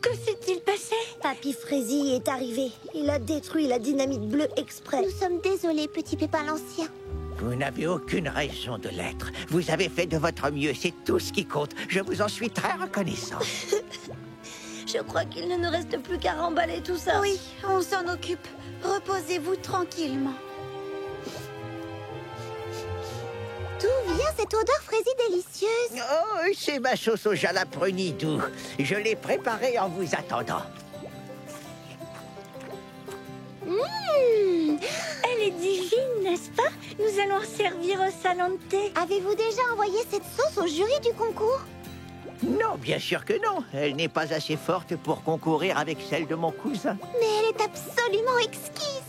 que s'est-il passé? Papy Frézy est arrivé. Il a détruit la dynamite bleue exprès. Nous sommes désolés, Petit Pépin l'Ancien. Vous n'avez aucune raison de l'être. Vous avez fait de votre mieux, c'est tout ce qui compte. Je vous en suis très reconnaissant. Je crois qu'il ne nous reste plus qu'à remballer tout ça. Oui, on s'en occupe. Reposez-vous tranquillement. D'où vient cette odeur Frézy délicieuse? Oh, c'est ma sauce au jalapeno doux. Je l'ai préparée en vous attendant. Elle est divine, n'est-ce pas? Nous allons servir au salon de thé. Avez-vous déjà envoyé cette sauce au jury du concours? Non, bien sûr que non. Elle n'est pas assez forte pour concourir avec celle de mon cousin. Mais elle est absolument exquise.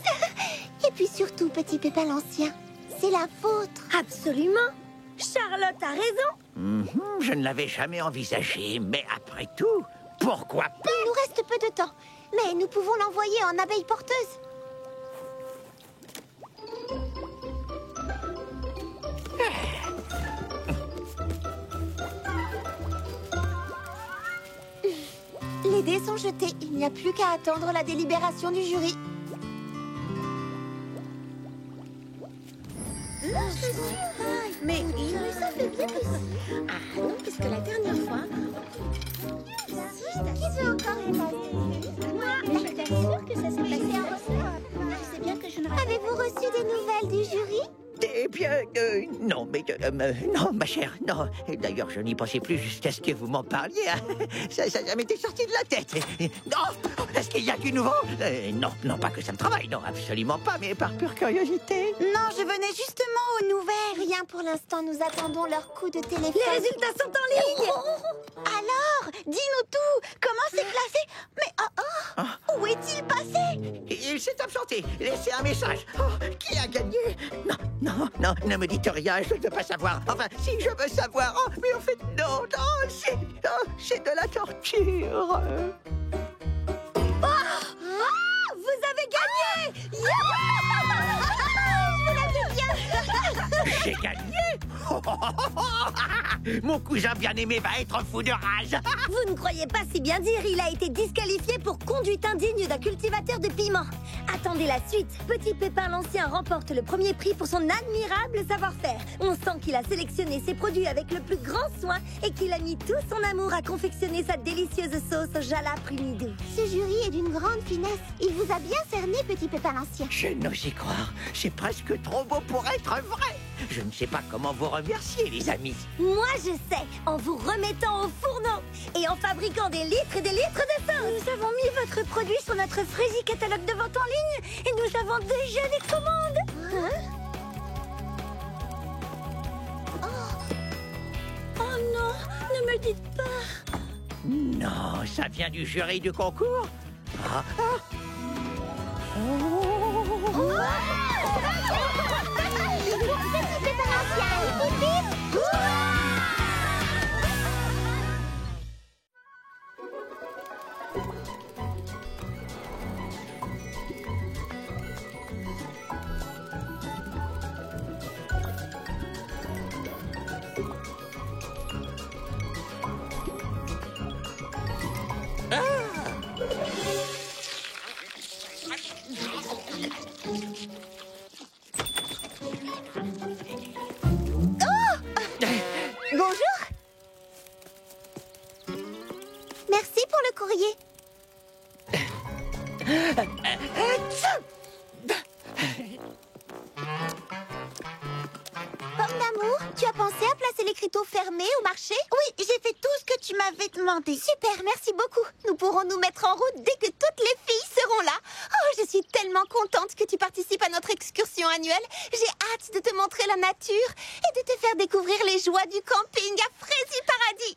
Et puis surtout, Petit Pépin l'Ancien, c'est la vôtre. Absolument. Charlotte a raison. Je ne l'avais jamais envisagé, mais après tout, pourquoi pas? Il nous reste peu de temps, mais nous pouvons l'envoyer en abeille porteuse. Les dés sont jetés. Il n'y a plus qu'à attendre la délibération du jury. Mais Ça fait bien ah non, puisque la dernière fois... Qui veut encore être moi, je suis sûre que ça s'est passé en ressort. Je sais bien que je ne... Avez-vous reçu des nouvelles du jury? Eh bien, Non, mais... non, ma chère, non. D'ailleurs, je n'y pensais plus jusqu'à ce que vous m'en parliez. Hein. Ça m'était sorti de la tête. Non, est-ce qu'il y a du nouveau? Non, pas que ça me travaille, non, absolument pas, mais par pure curiosité. Non, je venais justement aux nouvelles. Rien pour l'instant, nous attendons leur coup de téléphone. Les résultats sont en ligne. Alors, dis-nous tout. Comment c'est classé? Mais où est-il passé? Il s'est absenté. Laissez un message. Oh, qui a gagné? Non, ne me dites rien, je ne veux pas savoir. Enfin, si, je veux savoir. Oh, mais en fait, non, c'est de la torture. Vous avez gagné. J'ai gagné. Mon cousin bien-aimé va être fou de rage. Vous ne croyez pas si bien dire, il a été disqualifié pour conduite indigne d'un cultivateur de piments. Attendez la suite. Petit Pépin l'Ancien remporte le premier prix pour son admirable savoir-faire. On sent qu'il a sélectionné ses produits avec le plus grand soin et qu'il a mis tout son amour à confectionner sa délicieuse sauce au jala primidou. Ce jury est d'une grande finesse. Il vous a bien cerné, Petit Pépin l'Ancien. Je n'ose y croire. C'est presque trop beau pour être vrai. Je ne sais pas comment vous remercier, les amis. Moi, je sais, en vous remettant au fourneau et en fabriquant des litres et des litres de sauce. Nous avons mis votre produit sur notre Frésie catalogue de vente en ligne et nous avons déjà des commandes. Oh non, ne me dites pas. Non, ça vient du jury du concours. Petit Pépin l'Ancien, hip, hip. Bonjour. Merci pour le courrier. Pomme d'amour, tu as pensé à placer l'écriteau fermé au marché? Oui, j'ai fait tout ce que tu m'avais demandé. Super, merci beaucoup. Nous pourrons nous mettre en route dès que toutes les filles seront là. Oh, je suis tellement contente que tu participes à notre excursion annuelle. J'ai hâte de te montrer la nature et de te faire découvrir les joies du camping à Frésie Paradis.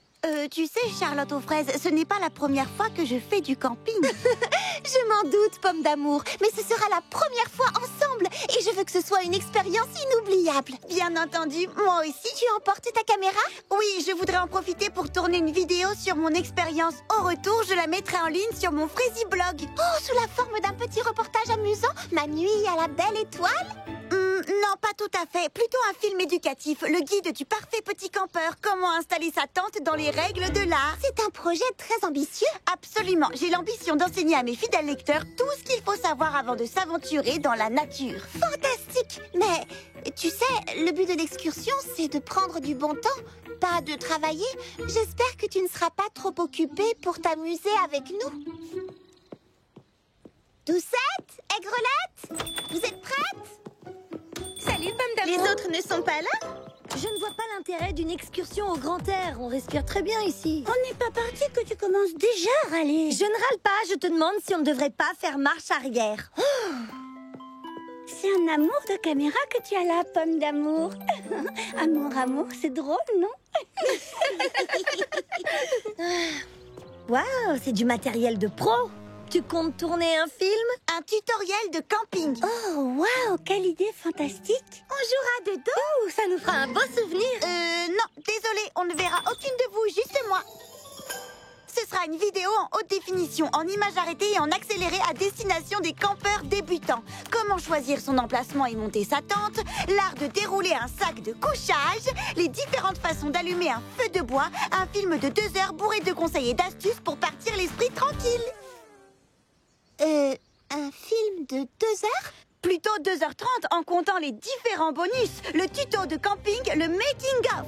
Tu sais, Charlotte aux fraises, ce n'est pas la première fois que je fais du camping. Je m'en doute, Pomme d'amour, mais ce sera la première fois ensemble et je veux que ce soit une expérience inoubliable. Bien entendu, moi aussi. Tu emportes ta caméra? Oui, je voudrais en profiter pour tourner une vidéo sur mon expérience. Au retour, je la mettrai en ligne sur mon Frésie blog. Oh, sous la forme d'un petit reportage amusant? Ma nuit à la belle étoile? Non, pas tout à fait. Plutôt un film éducatif, le guide du parfait petit campeur. Comment installer sa tente dans les règles de l'art. C'est un projet très ambitieux. Absolument. J'ai l'ambition d'enseigner à mes fidèles lecteurs tout ce qu'il faut savoir avant de s'aventurer dans la nature. Fantastique! Mais tu sais, le but de l'excursion, c'est de prendre du bon temps, pas de travailler. J'espère que tu ne seras pas trop occupée pour t'amuser avec nous. Doucette, Aigrelette, vous êtes prêtes? Salut, Pomme Les d'amour. autres ne sont pas là? Je ne vois pas l'intérêt d'une excursion au grand air. On respire très bien ici. On n'est pas parti que tu commences déjà à râler. Je ne râle pas, je te demande si on ne devrait pas faire marche arrière. C'est un amour de caméra que tu as là, Pomme d'amour. Amour, c'est drôle, non? Waouh, c'est du matériel de pro. Tu comptes tourner un film? Un tutoriel de camping. Oh, waouh, quelle idée fantastique. On jouera dedans. Oh, ça nous fera un beau souvenir. Non, désolé, on ne verra aucune de vous, juste moi. Ce sera une vidéo en haute définition, en images arrêtées et en accéléré à destination des campeurs débutants. Comment choisir son emplacement et monter sa tente, l'art de dérouler un sac de couchage, les différentes façons d'allumer un feu de bois, un film de 2 heures bourré de conseils et d'astuces pour partir l'esprit tranquille. Un film de 2 heures? Plutôt 2h30 en comptant les différents bonus, le tuto de camping, le making of.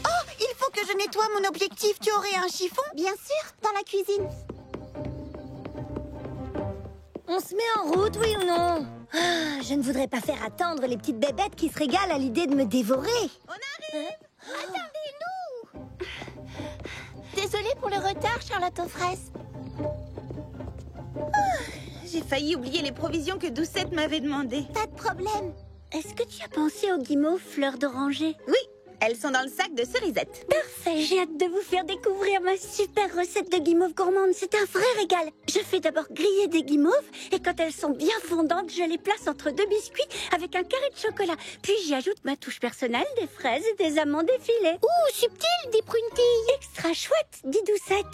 Oh, il faut que je nettoie mon objectif. Tu aurais un chiffon? Bien sûr, dans la cuisine. On se met en route, oui ou non? Ah, je ne voudrais pas faire attendre les petites bébêtes qui se régalent à l'idée de me dévorer. On arrive. Attendez-nous. Désolée pour le retard, Charlotte aux fraises. J'ai failli oublier les provisions que Doucette m'avait demandées. Pas de problème. Est-ce que tu as pensé aux guimauves fleurs d'oranger? Oui, elles sont dans le sac de Cerisette. Parfait, j'ai hâte de vous faire découvrir ma super recette de guimauve gourmande. C'est un vrai régal. Je fais d'abord griller des guimauves et quand elles sont bien fondantes, je les place entre 2 biscuits avec un carré de chocolat. Puis j'y ajoute ma touche personnelle, des fraises et des amandes effilées. Ouh, subtil, dit Prunty. Extra chouette, dit Doucette.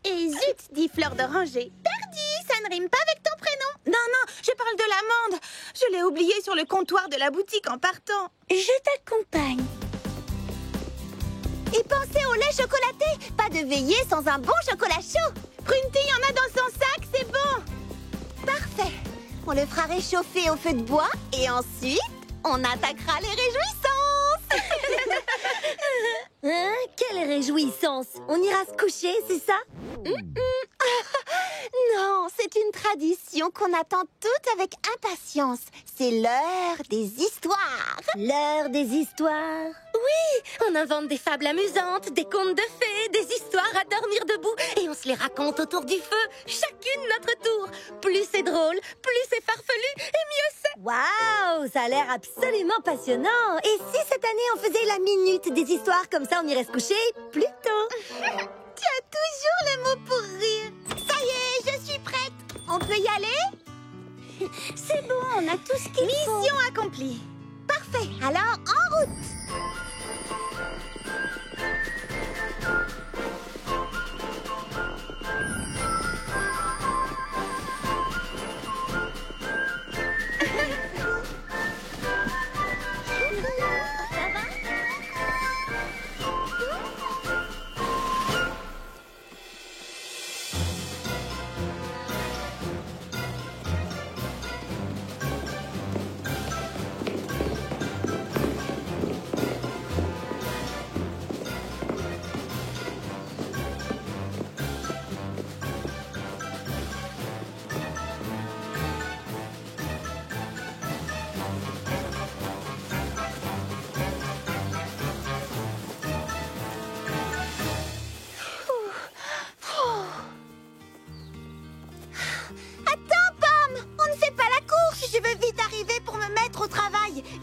Et zut, dit Fleur d'Oranger. Perdi, ça ne rime pas avec ton prénom. Non, non, je parle de l'amande. Je l'ai oublié sur le comptoir de la boutique en partant. Je t'accompagne. Et pensez au lait chocolaté. Pas de veillée sans un bon chocolat chaud. Prunty en a dans son sac, c'est bon. Parfait. On le fera réchauffer au feu de bois et ensuite, on attaquera les réjouissances. Hein? Quelle réjouissance! On ira se coucher, c'est ça? Non, c'est une tradition qu'on attend toutes avec impatience. C'est l'heure des histoires. L'heure des histoires. On invente des fables amusantes, des contes de fées, des histoires à dormir debout et on se les raconte autour du feu, chacune notre tour. Plus c'est drôle, plus c'est farfelu et mieux c'est. Waouh! Ça a l'air absolument passionnant! Et si cette année on faisait la minute des histoires, comme ça on irait se coucher plus tôt? Tu as toujours le mot pour rire. Ça y est, je suis prête. On peut y aller? C'est bon, on a tout ce qu'il faut. Mission accomplie. Parfait, alors en route.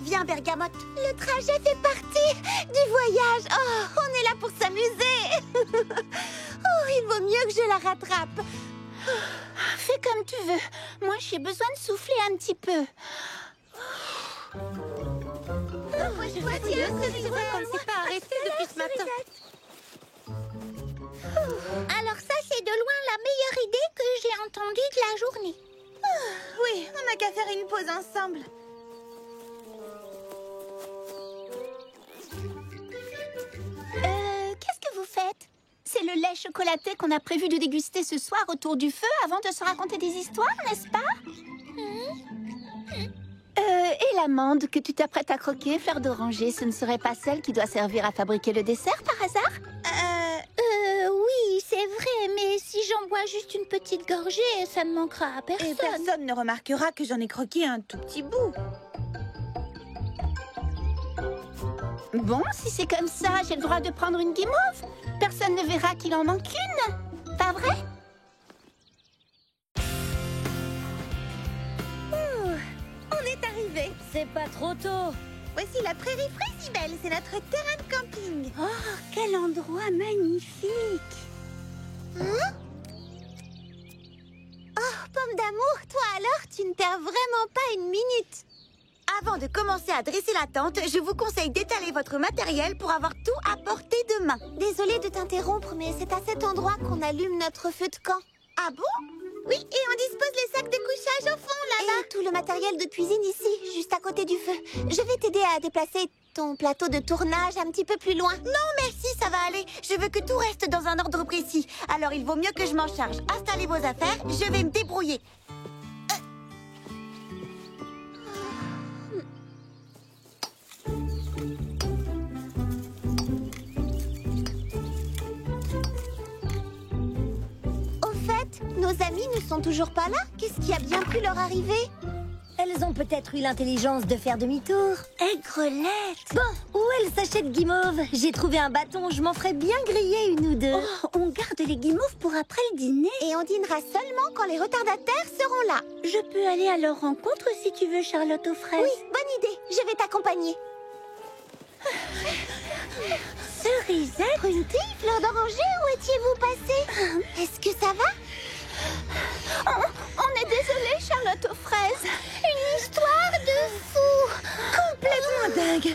Viens, Bergamote. Le trajet fait partie du voyage. Oh, on est là pour s'amuser. Oh, il vaut mieux que je la rattrape. Fais comme tu veux. Moi, j'ai besoin de souffler un petit peu. Je vois qu'on ne s'est pas arrêté depuis ce matin. Alors ça, c'est de loin la meilleure idée que j'ai entendue de la journée. Oui, on n'a qu'à faire une pause ensemble. Qu'est-ce que vous faites? C'est le lait chocolaté qu'on a prévu de déguster ce soir autour du feu avant de se raconter des histoires, n'est-ce pas? Et l'amande que tu t'apprêtes à croquer, Fleur d'Oranger, ce ne serait pas celle qui doit servir à fabriquer le dessert par hasard? Oui, c'est vrai, mais si j'en bois juste une petite gorgée, ça ne manquera à personne. Et personne ne remarquera que j'en ai croqué un tout petit bout. Bon, si c'est comme ça, j'ai le droit de prendre une guimauve. Personne ne verra qu'il en manque une. Pas vrai? On est arrivé. C'est pas trop tôt. Voici la prairie Fraisibelle, c'est notre terrain de camping. Oh, quel endroit magnifique. Oh, pomme d'amour, toi alors, tu ne perds vraiment pas une minute. Avant de commencer à dresser la tente, je vous conseille d'étaler votre matériel pour avoir tout à portée de main. Désolée de t'interrompre, mais c'est à cet endroit qu'on allume notre feu de camp. Ah bon? Oui, et on dispose les sacs de couchage au fond, là-bas. Et tout le matériel de cuisine ici, juste à côté du feu. Je vais t'aider à déplacer ton plateau de tournage un petit peu plus loin. Non, merci, ça va aller. Je veux que tout reste dans un ordre précis. Alors, il vaut mieux que je m'en charge. Installez vos affaires, je vais me débrouiller. Nos nos amies ne sont toujours pas là? Qu'est-ce qui a bien pu leur arriver? Elles ont peut-être eu l'intelligence de faire demi-tour. Aigrelette! Bon, où est le sachet de guimauve? J'ai trouvé un bâton, je m'en ferais bien griller une ou deux. Oh, on garde les guimauves pour après le dîner. Et on dînera seulement quand les retardataires seront là. Je peux aller à leur rencontre si tu veux, Charlotte aux fraises. Oui, bonne idée. Je vais t'accompagner. Cerisette, Prunty, Fleur d'Oranger, où étiez-vous passé? Est-ce que ça va? On est désolé, Charlotte aux fraises. Une histoire de fou. Complètement dingue.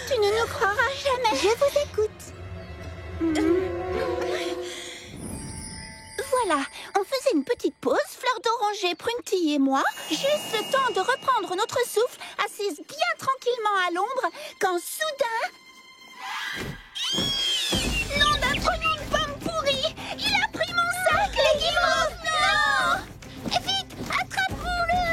Tu ne nous croiras jamais. Je vous écoute. Voilà, on faisait une petite pause, Fleur d'Oranger, Prunty et moi, juste le temps de reprendre notre souffle, assises bien tranquillement à l'ombre, quand soudain... Nom d'un trognon de pomme pourrie! Il a pris mon sac, les guimauves! Non! Vite, attrapons-le!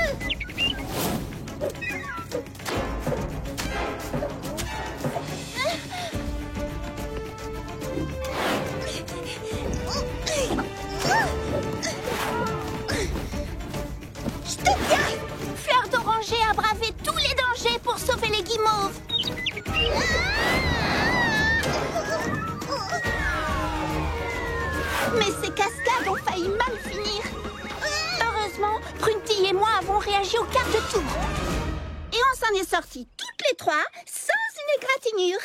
Je te tiens! Fleur d'Oranger a bravé tous les dangers pour sauver les guimauves. Mais ces cascades ont failli mal finir. Heureusement, Prunty et moi avons réagi au quart de tour. Et on s'en est sortis toutes les trois sans une égratignure.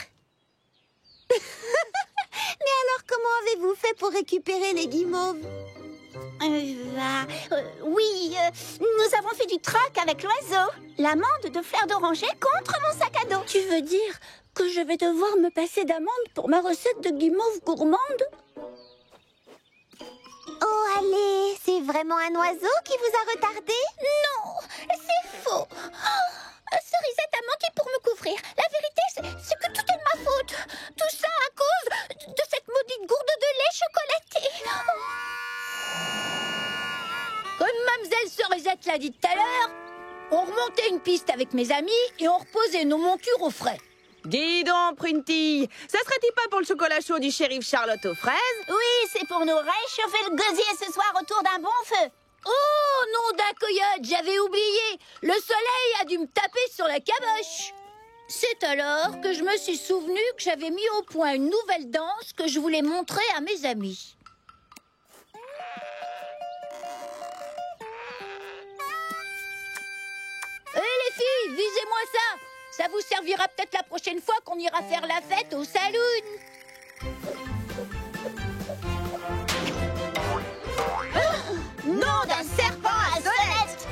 Mais alors, comment avez-vous fait pour récupérer les guimauves? Oui, nous avons fait du troc avec l'oiseau. L'amande de Fleur d'Oranger contre mon sac à dos. Tu veux dire que je vais devoir me passer d'amande pour ma recette de guimauve gourmande? Oh, allez, c'est vraiment un oiseau qui vous a retardé? Non, c'est faux. Cerisette a menti pour me couvrir. La vérité, c'est que tout est de ma faute. Tout ça à cause de cette maudite gourde de lait chocolaté. Comme Mademoiselle Cerisette l'a dit tout à l'heure, on remontait une piste avec mes amis et on reposait nos montures au frais. Dis donc, Prunty, ça serait-il pas pour le chocolat chaud du shérif Charlotte aux fraises? Oui, c'est pour nous réchauffer le gosier ce soir autour d'un bon feu. Oh, nom d'un coyote, j'avais oublié. Le soleil a dû me taper sur la caboche. C'est alors que je me suis souvenu que j'avais mis au point une nouvelle danse que je voulais montrer à mes amis. Hé les filles, visez-moi ça. Ça vous servira peut-être la prochaine fois qu'on ira faire la fête au saloon. Nom d'un serpent à sonnette!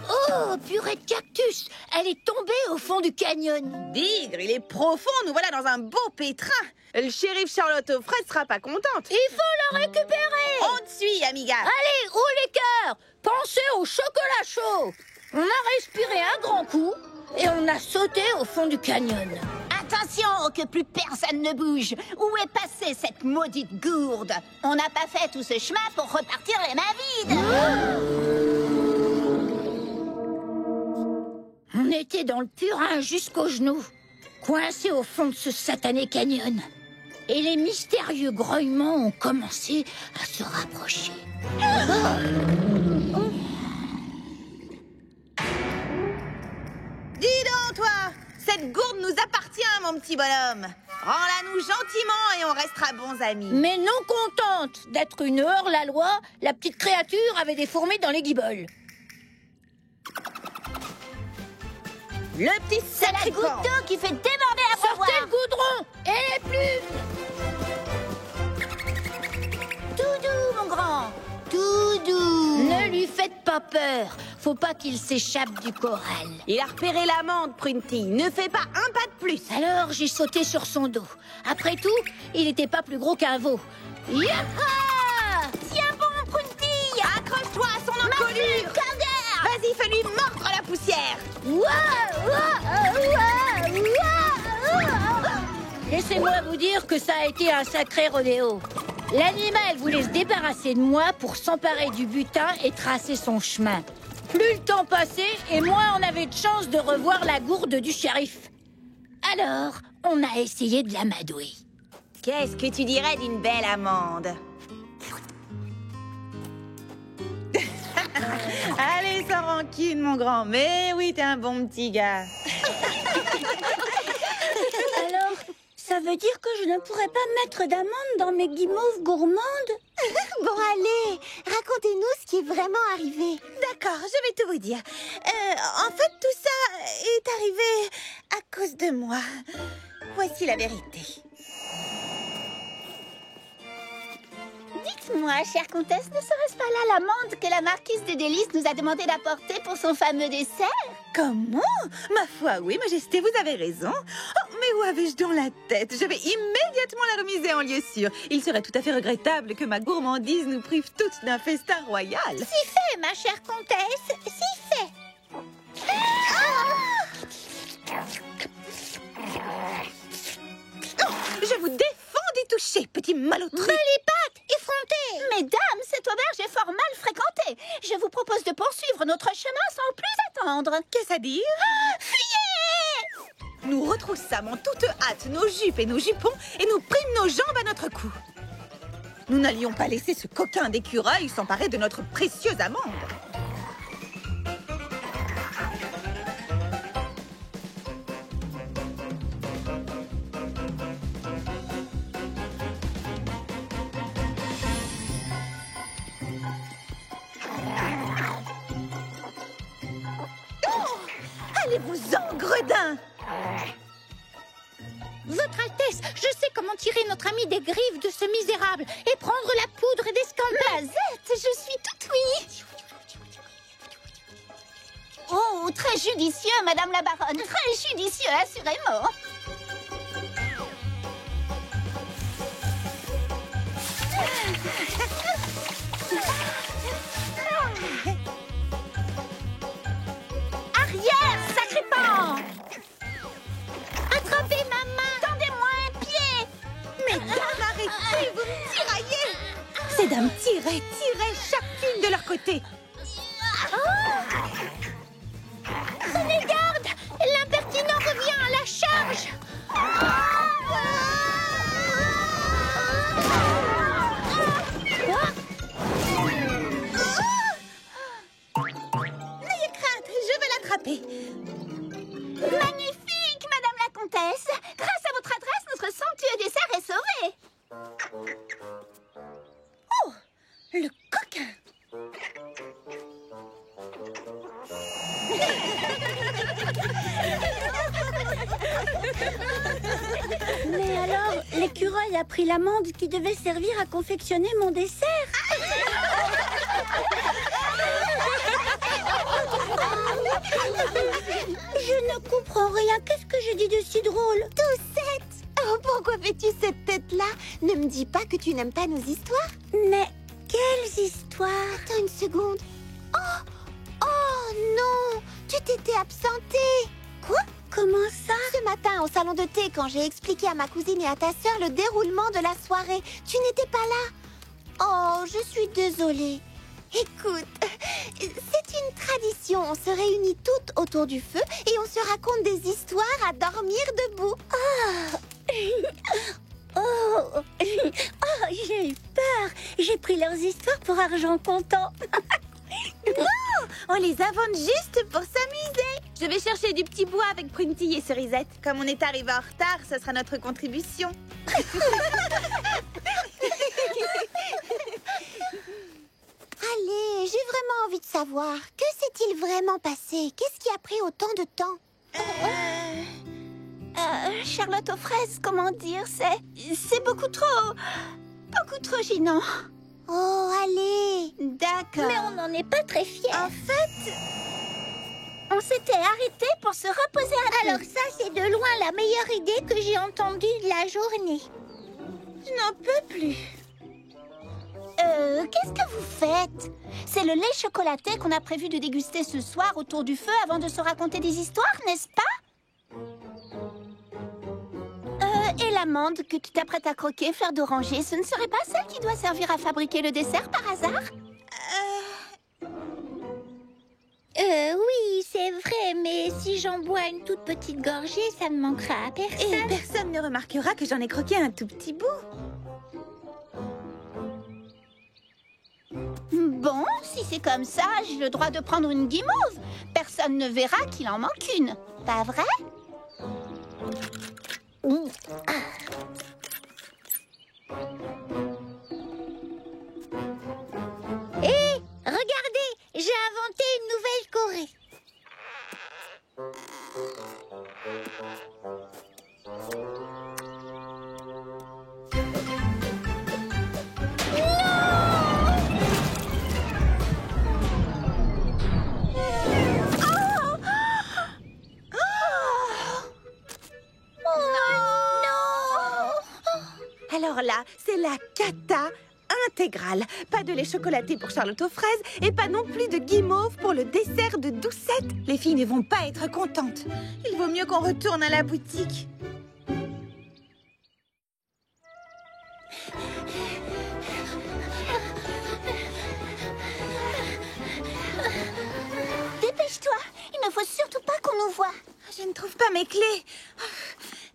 Oh, purée de cactus! Elle est tombée au fond du canyon. Bigre, il est profond, nous voilà dans un beau pétrin. Le shérif Charlotte aux fraises sera pas contente. Il faut la récupérer! On te suit, amiga. Allez, haut les cœurs! Pensez au chocolat chaud! On a respiré un grand coup et on a sauté au fond du canyon. Attention que plus personne ne bouge. Où est passée cette maudite gourde? On n'a pas fait tout ce chemin pour repartir les mains vides. On était dans le purin jusqu'aux genoux, coincés au fond de ce satané canyon. Et les mystérieux grognements ont commencé à se rapprocher. Dis donc, toi, cette gourde nous appartient, mon petit bonhomme. Rends-la-nous gentiment et on restera bons amis. Mais non contente d'être une hors-la-loi, la petite créature avait des fourmis dans les guiboles. Le petit C'est la goutte d'eau qui fait déborder la Sortez poire. le goudron et les plumes. Tout doux, mon grand. Tout doux. Ne lui faites pas peur. Faut pas qu'il s'échappe du corral. Il a repéré l'amande, Prunty. Ne fais pas un pas de plus. Alors j'ai sauté sur son dos. Après tout, il n'était pas plus gros qu'un veau. Yaha! Tiens bon, Prunty. Accroche-toi à son encolure. Vas-y, fais-lui mordre la poussière. Laissez-moi vous dire que ça a été un sacré rodéo. L'animal voulait se débarrasser de moi pour s'emparer du butin et tracer son chemin. Plus le temps passait et moins on avait de chance de revoir la gourde du shérif. Alors, on a essayé de l'amadouer. Qu'est-ce que tu dirais d'une belle amande? Allez, sans rancune, mon grand. Mais oui, t'es un bon petit gars. Alors, ça veut dire que je ne pourrais pas mettre d'amandes dans mes guimauves gourmandes? Bon, allez, racontez-nous ce qui est vraiment arrivé. D'accord, je vais tout vous dire. En fait, tout ça est arrivé à cause de moi. Voici la vérité. Dites-moi, chère comtesse, ne serait-ce pas là l'amande que la marquise de Délices nous a demandé d'apporter pour son fameux dessert? Comment? Ma foi, oui, Majesté, vous avez raison. Oh, mais où avais-je dans la tête? Je vais immédiatement la remiser en lieu sûr. Il serait tout à fait regrettable que ma gourmandise nous prive toutes d'un festin royal. Si fait, ma chère comtesse, si fait. Je vous défends d'y toucher, petit malotru. Malipac, effronté. Mesdames, cette auberge est fort mal fréquentée. Je vous propose de poursuivre notre chemin sans plus attendre. Qu'est-ce à dire? Fuyez! Nous retroussâmes en toute hâte nos jupes et nos jupons et nous prîmes nos jambes à notre cou. Nous n'allions pas laisser ce coquin d'écureuil s'emparer de notre précieuse amande. Allez-vous-en, gredin! Votre Altesse, je sais comment tirer notre ami des griffes de ce misérable et prendre la poudre d'escampette. Blasette, je suis toute oui. Oh, très judicieux, Madame la Baronne. Très judicieux, assurément. Arrière, sacré pan! Attrapez ma main! Tendez-moi un pied! Mesdames, arrêtez, vous me tiraillez! Ces dames tiraient chacune de leur côté. Prenez garde! L'impertinent revient à la charge! N'ayez crainte, je vais l'attraper. Magnifique, Madame la Comtesse! Grâce à votre adresse, notre somptueux dessert est sauvé! Oh, le coquin! Mais alors, l'écureuil a pris l'amande qui devait servir à confectionner mon dessert. Je ne comprends rien. Qu'est-ce que je dis de si drôle? Toussette! Oh, pourquoi fais-tu cette tête-là? Ne me dis pas que tu n'aimes pas nos histoires. Mais quelles histoires? Attends une seconde. Oh non! Tu t'étais absentée. Quoi? Comment ça? Ce matin, au salon de thé, quand j'ai expliqué à ma cousine et à ta sœur le déroulement de la soirée, tu n'étais pas là. Oh, je suis désolée. Écoute, c'est une tradition. On se réunit toutes autour du feu et on se raconte des histoires à dormir debout. Oh, j'ai eu peur. J'ai pris leurs histoires pour argent comptant. On les invente juste pour s'amuser. Je vais chercher du petit bois avec Prunty et Cerisette. Comme on est arrivé en retard, ce sera notre contribution. Allez, j'ai vraiment envie de savoir. Que s'est-il vraiment passé? Qu'est-ce qui a pris autant de temps? Charlotte aux fraises, comment dire, c'est beaucoup trop gênant. Oh, allez. D'accord. Mais on n'en est pas très fiers. En fait, on s'était arrêté pour se reposer un peu. Alors ça, c'est de loin la meilleure idée que j'ai entendue de la journée. je n'en peux plus. Qu'est-ce que vous faites? C'est le lait chocolaté qu'on a prévu de déguster ce soir autour du feu avant de se raconter des histoires, n'est-ce pas? Et l'amande que tu t'apprêtes à croquer, fleur d'oranger, ce ne serait pas celle qui doit servir à fabriquer le dessert par hasard? Oui, c'est vrai, mais si j'en bois une toute petite gorgée, ça ne manquera à personne. Et personne ne remarquera que j'en ai croqué un tout petit bout. Bon, si c'est comme ça, j'ai le droit de prendre une guimauve. Personne ne verra qu'il en manque une. Pas vrai? Hé, regardez, j'ai inventé une nouvelle Corée. Alors là, c'est la cata intégrale. Pas de lait chocolaté pour Charlotte aux fraises et pas non plus de guimauve pour le dessert de Doucette. Les filles ne vont pas être contentes. Il vaut mieux qu'on retourne à la boutique. Dépêche-toi, il ne faut surtout pas qu'on nous voie. Je ne trouve pas mes clés.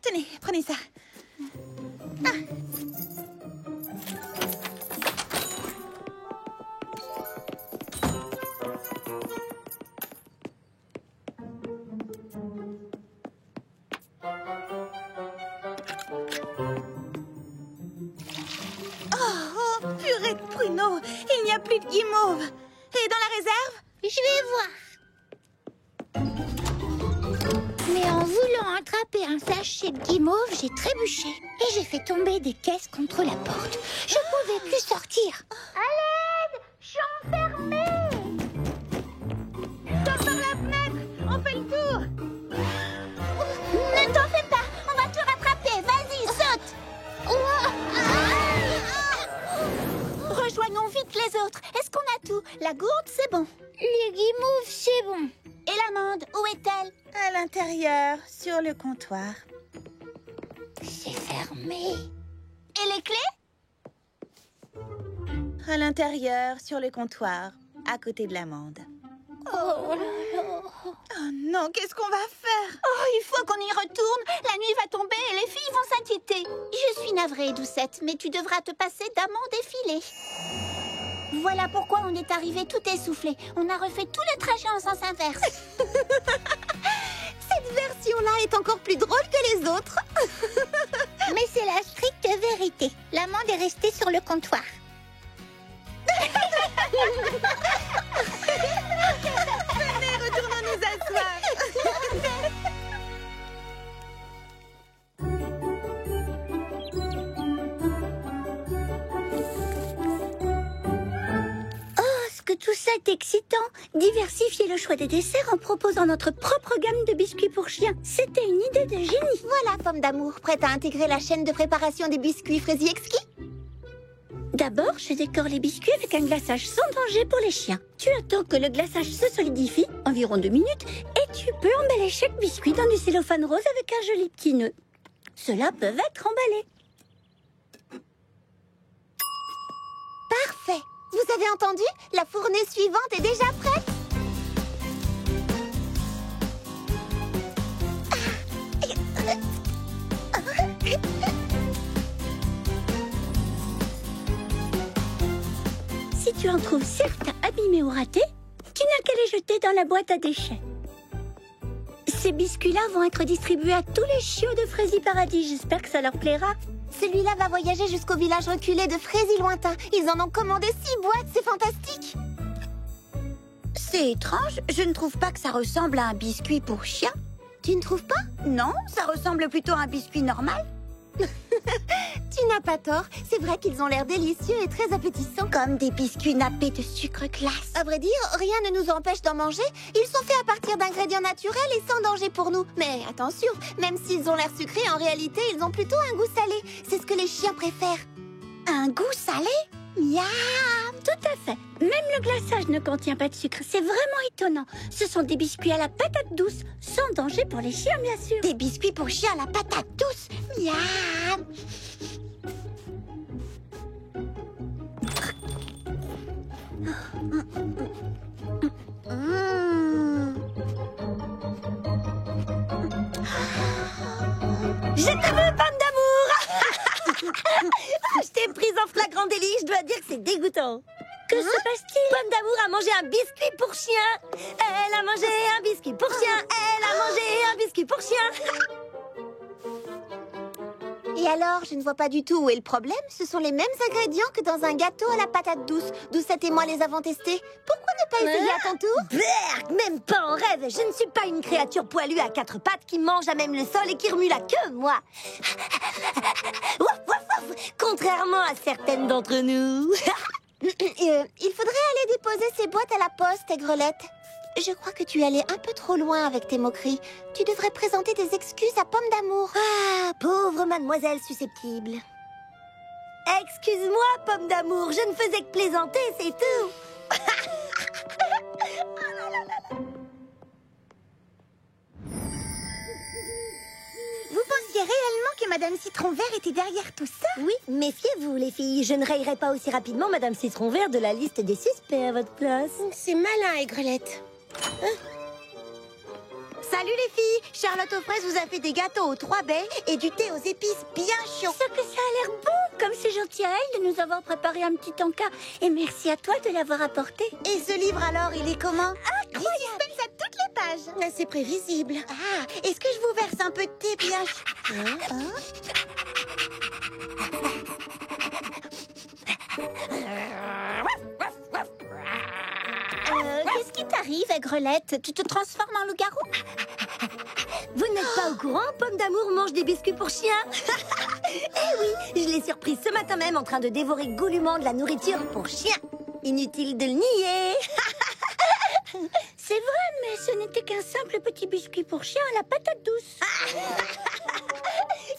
Tenez, prenez ça. Oh, purée de pruneaux. Il n'y a plus de guimauve. Et dans la réserve? Je vais voir. Mais en voulant attraper un sachet de guimauve, j'ai trébuché et j'ai fait tomber des caisses contre la porte. Je pouvais plus sortir. À l'aide! Je suis enfermée! Sors par la fenêtre. On fait le tour. Ne t'en fais pas, on va te rattraper. Vas-y, saute. Rejoignons vite les autres. Est-ce qu'on a tout? La gourde, c'est bon. Les guimauves, c'est bon. Et l'amande, où est-elle? À l'intérieur, sur le comptoir. C'est fermé. Et les clés? À l'intérieur, sur le comptoir, à côté de l'amande. Oh là là. Oh non, qu'est-ce qu'on va faire? Oh, il faut qu'on y retourne. La nuit va tomber et les filles vont s'inquiéter. Je suis navrée, Doucette, mais tu devras te passer d'amande effilée. Voilà pourquoi on est arrivé tout essoufflé. On a refait tout le trajet en sens inverse. Cette version-là est encore plus drôle que les autres. Mais c'est la stricte vérité. L'amande est restée sur le comptoir. Venez, retournons nous asseoir. Que tout ça est excitant. Diversifier le choix des desserts en proposant notre propre gamme de biscuits pour chiens. C'était une idée de génie. Voilà, pomme d'amour, prête à intégrer la chaîne de préparation des biscuits fraisiers exquis? D'abord, je décore les biscuits avec un glaçage sans danger pour les chiens. Tu attends que le glaçage se solidifie, environ 2 minutes, et tu peux emballer chaque biscuit dans du cellophane rose avec un joli petit nœud. Ceux-là peuvent être emballés. Parfait. Vous avez entendu? La fournée suivante est déjà prête. Si tu en trouves certains abîmés ou ratés, tu n'as qu'à les jeter dans la boîte à déchets. Ces biscuits-là vont être distribués à tous les chiots de Fraisier Paradis. J'espère que ça leur plaira. Celui-là va voyager jusqu'au village reculé de Fraisier Lointain. Ils en ont commandé 6 boîtes, c'est fantastique. C'est étrange, je ne trouve pas que ça ressemble à un biscuit pour chien. Tu ne trouves pas? Non, ça ressemble plutôt à un biscuit normal. Tu n'as pas tort, c'est vrai qu'ils ont l'air délicieux et très appétissants. Comme des biscuits nappés de sucre glace. À vrai dire, rien ne nous empêche d'en manger. Ils sont faits à partir d'ingrédients naturels et sans danger pour nous. Mais attention, même s'ils ont l'air sucrés, en réalité, ils ont plutôt un goût salé. C'est ce que les chiens préfèrent. Un goût salé? Miam! Tout à fait. Même le glaçage ne contient pas de sucre. C'est vraiment étonnant. Ce sont des biscuits à la patate douce, sans danger pour les chiens, bien sûr. Des biscuits pour chiens à la patate douce? Miam! veux, pomme d'amour. Je t'ai prise en flagrant délit, je dois dire que c'est dégoûtant. Que se passe-t-il? Pomme d'amour a mangé un biscuit pour chien. Elle a mangé un biscuit pour chien. Elle a mangé un biscuit pour chien. Et alors, je ne vois pas du tout où est le problème. Ce sont les mêmes ingrédients que dans un gâteau à la patate douce. Doucette et moi les avons testés. Pourquoi ne pas essayer à ton tour? Berk, même pas en rêve. Je ne suis pas une créature poilue à quatre pattes qui mange à même le sol et qui remue la queue, moi. Ouf, ouf, ouf. Contrairement à certaines d'entre nous. Il faudrait aller déposer ces boîtes à la poste, Aigrelette. Je crois que tu es allée un peu trop loin avec tes moqueries. Tu devrais présenter des excuses à Pomme d'amour. Ah, pauvre mademoiselle susceptible. Excuse-moi, Pomme d'amour, je ne faisais que plaisanter, c'est tout. Vous pensiez réellement que Madame Citron Vert était derrière tout ça? Oui, méfiez-vous, les filles. Je ne rayerai pas aussi rapidement Madame Citron Vert de la liste des suspects à votre place. C'est malin, Aigrelette. Salut les filles, Charlotte aux fraises vous a fait des gâteaux aux 3 baies et du thé aux épices bien chaud. Ce que ça a l'air bon, comme c'est gentil à elle de nous avoir préparé un petit encas. Et merci à toi de l'avoir apporté. Et ce livre alors, il est comment? Du suspense à toutes les pages. C'est prévisible. Ah, est-ce que je vous verse un peu de thé bien chaud? Qu'est-ce qui t'arrive, Aigrelette? Tu te transformes en loup-garou? Vous n'êtes pas au courant? Pomme d'amour mange des biscuits pour chien. Eh oui, je l'ai surprise ce matin même en train de dévorer goulûment de la nourriture pour chien. Inutile de le nier. C'est vrai, mais ce n'était qu'un simple petit biscuit pour chien à la patate douce.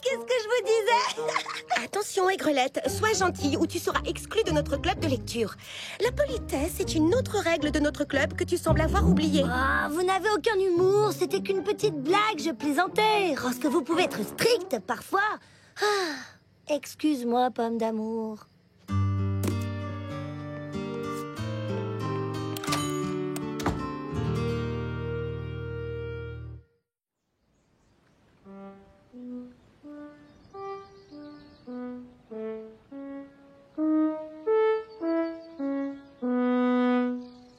Qu'est-ce que je vous disais? Attention, Aigrelette, sois gentille ou tu seras exclue de notre club de lecture. La politesse est une autre règle de notre club que tu sembles avoir oubliée. Ah, vous n'avez aucun humour, c'était qu'une petite blague, je plaisantais. Lorsque vous pouvez être strict parfois. Ah, excuse-moi, Pomme d'amour.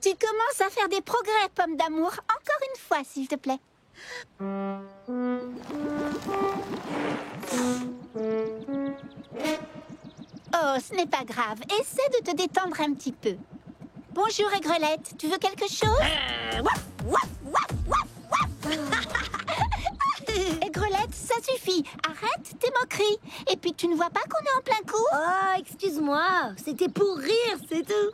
Tu commences à faire des progrès, Pomme d'amour. Encore une fois, s'il te plaît. Oh, ce n'est pas grave. Essaie de te détendre un petit peu. Bonjour, Aigrelette. Tu veux quelque chose? Aigrelette, ça suffit. Arrête tes moqueries. Et puis, tu ne vois pas qu'on est en plein cours? Oh, excuse-moi, c'était pour rire, c'est tout.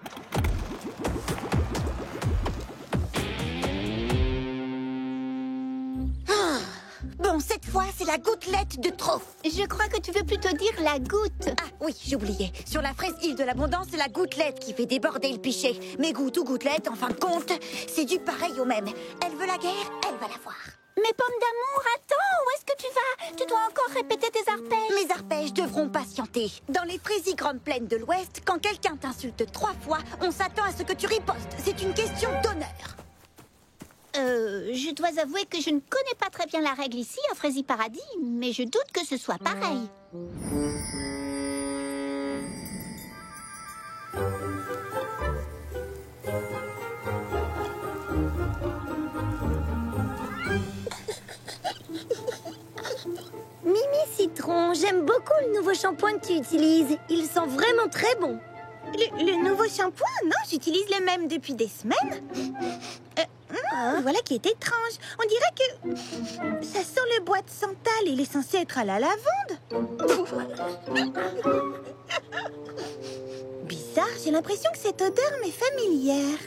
Bon, cette fois, c'est la gouttelette de trop. Je crois que tu veux plutôt dire la goutte. Ah oui, j'oubliais. Sur la fraise île de l'abondance, c'est la gouttelette qui fait déborder le pichet. Mais goutte ou gouttelette, en fin de compte, c'est du pareil au même. Elle veut la guerre, elle va l'avoir. Mais Pomme d'amour, attends, où est-ce que tu vas? Tu dois encore répéter tes arpèges. Mes arpèges devront patienter. Dans les fraisies grandes plaines de l'Ouest, quand quelqu'un t'insulte 3 fois, on s'attend à ce que tu ripostes. C'est une question d'honneur. Je dois avouer que je ne connais pas très bien la règle ici, à Fraisi Paradis, mais je doute que ce soit pareil. Mimi Citron, j'aime beaucoup le nouveau shampoing que tu utilises. Il sent vraiment très bon. Le nouveau shampoing? Non, j'utilise le même depuis des semaines. Voilà qui est étrange. On dirait que ça sent le bois de santal. Il est censé être à la lavande. Bizarre, j'ai l'impression que cette odeur m'est familière.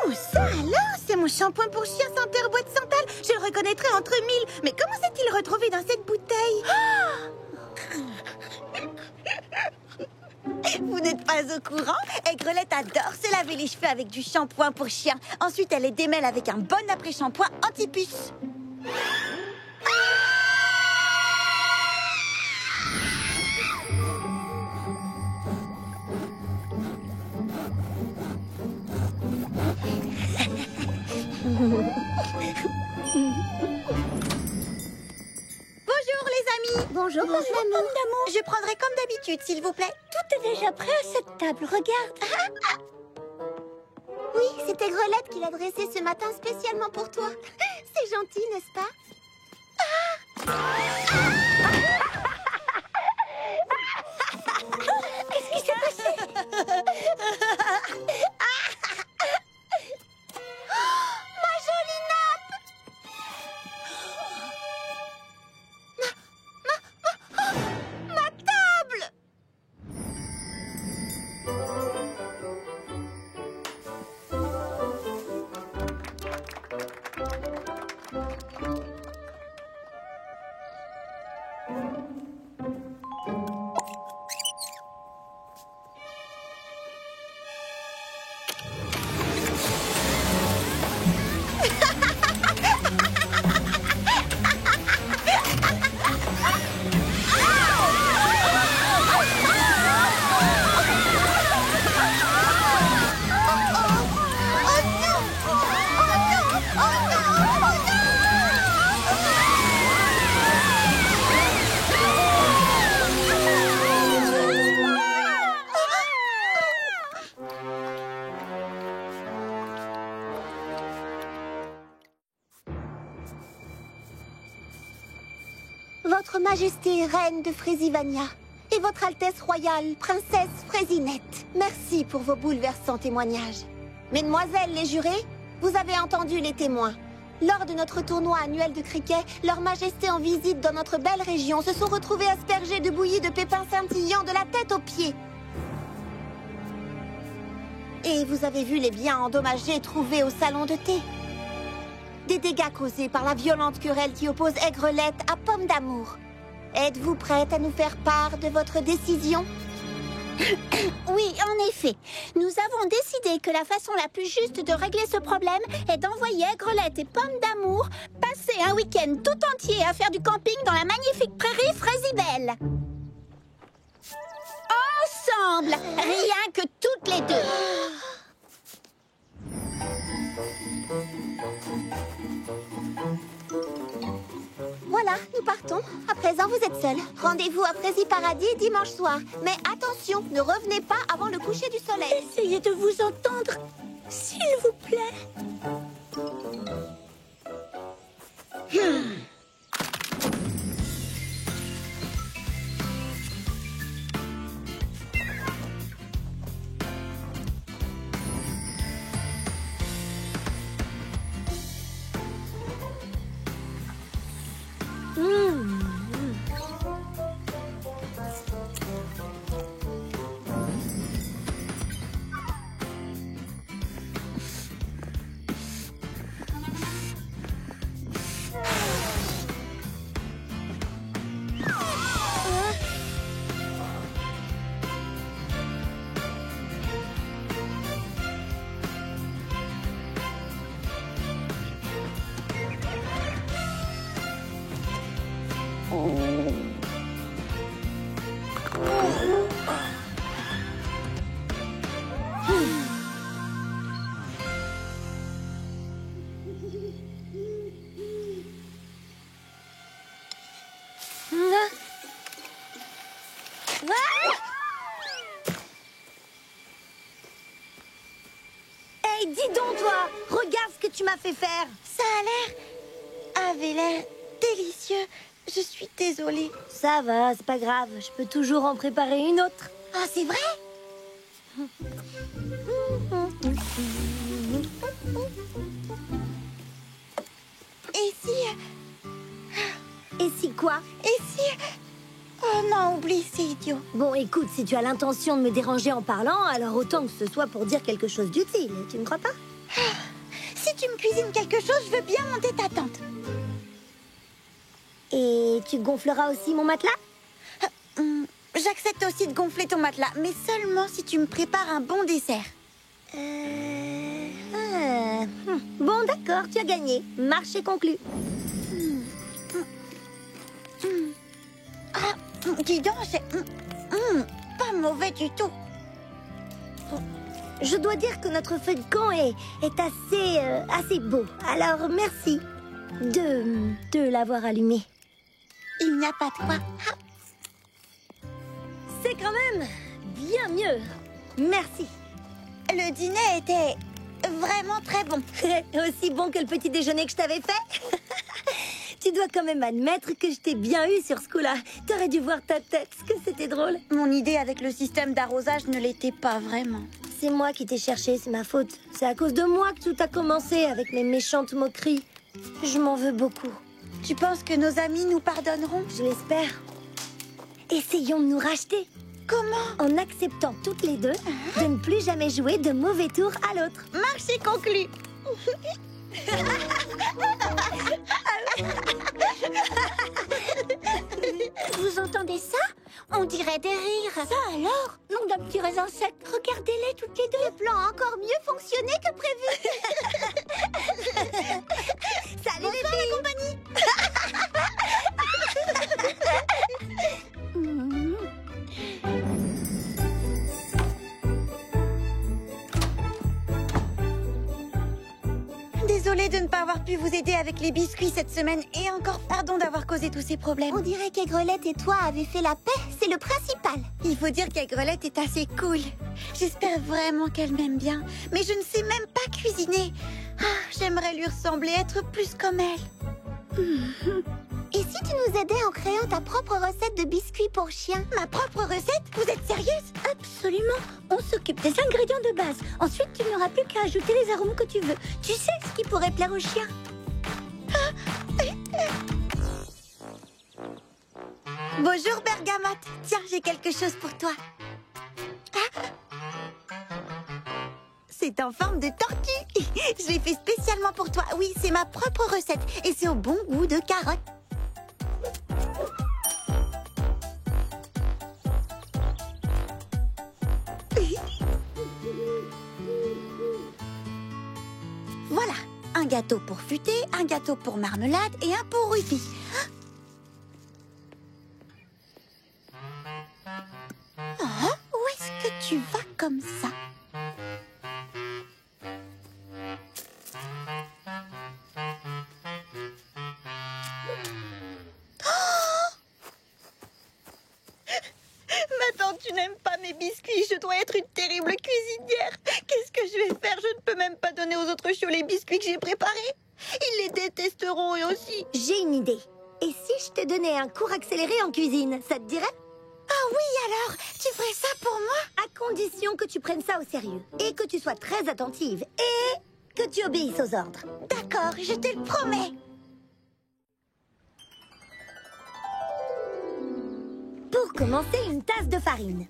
Oh, ça alors, c'est mon shampoing pour chien senteur bois de santal. Je le reconnaîtrai entre mille. Mais comment s'est-il retrouvé dans cette bouteille? Vous n'êtes pas au courant? Aigrelette adore se laver les cheveux avec du shampoing pour chien. Ensuite, elle les démêle avec un bon après-shampoing anti-puce. Bonjour les amis. Bonjour, Pomme d'amour. Je prendrai comme d'habitude, s'il vous plaît. Tout est déjà prêt à cette table, regarde. Oui, c'était Grelette qui l'a dressé ce matin spécialement pour toi. C'est gentil, n'est-ce pas? Qu'est-ce qui s'est passé? Ma jolie nappe! Ma table! Votre Majesté, Reine de Frésivania, et Votre Altesse Royale, Princesse Frésinette, merci pour vos bouleversants témoignages. Mesdemoiselles les jurés, vous avez entendu les témoins. Lors de notre tournoi annuel de cricket, Leur Majesté en visite dans notre belle région se sont retrouvées aspergées de bouillie de pépins scintillants de la tête aux pieds. Et vous avez vu les biens endommagés trouvés au salon de thé. Des dégâts causés par la violente querelle qui oppose Aigrelette à Pomme d'amour. Êtes-vous prête à nous faire part de votre décision? Oui, en effet. Nous avons décidé que la façon la plus juste de régler ce problème est d'envoyer Aigrelette et Pomme d'amour passer un week-end tout entier à faire du camping dans la magnifique prairie Frésibelle. Ensemble, rien que toutes les deux. Voilà, nous partons. À présent, vous êtes seuls. Rendez-vous à Frési-Paradis dimanche soir. Mais attention, ne revenez pas avant le coucher du soleil. Essayez de vous entendre, s'il vous plaît. Hey, dis donc toi, regarde ce que tu m'as fait faire. Ça avait l'air délicieux. Je suis désolée. Ça va, c'est pas grave, je peux toujours en préparer une autre. Ah, c'est vrai? Et si quoi? Oh non, oublie, c'est idiot. Bon, écoute, si tu as l'intention de me déranger en parlant, alors autant que ce soit pour dire quelque chose d'utile, tu ne crois pas? Si tu me cuisines quelque chose, je veux bien monter ta tente. Et tu gonfleras aussi mon matelas? J'accepte aussi de gonfler ton matelas, mais seulement si tu me prépares un bon dessert. Bon, d'accord, tu as gagné. Marché conclu. Ah, dis donc, c'est pas mauvais du tout. Je dois dire que notre feu de camp est assez beau. Alors, merci. de l'avoir allumé. Il n'y a pas de quoi. C'est quand même bien mieux. Merci. Le dîner était vraiment très bon. Aussi bon que le petit déjeuner que je t'avais fait. Tu dois quand même admettre que je t'ai bien eu sur ce coup-là. T'aurais dû voir ta tête, que c'était drôle. Mon idée avec le système d'arrosage ne l'était pas vraiment. C'est moi qui t'ai cherché, c'est ma faute. C'est à cause de moi que tout a commencé avec mes méchantes moqueries. Je m'en veux beaucoup. Tu penses que nos amis nous pardonneront? Je l'espère. Essayons de nous racheter. Comment? En acceptant toutes les deux de ne plus jamais jouer de mauvais tours à l'autre. Marché conclu. Vous entendez ça? On dirait des rires. Ça alors? Nom d'un petit raisin sec. Regardez-les toutes les deux. Le plan a encore mieux fonctionné que prévu. Salut les filles, la compagnie. Désolée de ne pas avoir pu vous aider avec les biscuits cette semaine et encore pardon d'avoir causé tous ces problèmes. On dirait qu'Aigrelette et toi avez fait la paix, c'est le principal. Il faut dire qu'Aigrelette est assez cool. J'espère vraiment qu'elle m'aime bien, mais je ne sais même pas cuisiner. J'aimerais lui ressembler, être plus comme elle. Et si tu nous aidais en créant ta propre recette de biscuits pour chiens? Ma propre recette? Vous êtes sérieuse? Absolument. On s'occupe des ingrédients de base. Ensuite, tu n'auras plus qu'à ajouter les arômes que tu veux. Tu sais ce qui pourrait plaire aux chiens. Bonjour Bergamote. Tiens, j'ai quelque chose pour toi. C'est en forme de tortue. Je l'ai fait spécialement pour toi. Oui, c'est ma propre recette et c'est au bon goût de carotte. Voilà, un gâteau pour Futé, un gâteau pour Marmelade et un pour Ruby. Où est-ce que tu vas comme ça? Maintenant, tu n'aimes pas mes biscuits. Je dois être une terrible cuisinière. Qu'est-ce que je vais faire? Je ne peux même pas donner aux autres chiots les biscuits que j'ai préparés. Ils les détesteront eux aussi. J'ai une idée. Et si je te donnais un cours accéléré en cuisine, ça te dirait? Ah oui, alors, tu ferais ça pour moi? À condition que tu prennes ça au sérieux. Et que tu sois très attentive. Et que tu obéisses aux ordres. D'accord, je te le promets. Pour commencer, une tasse de farine.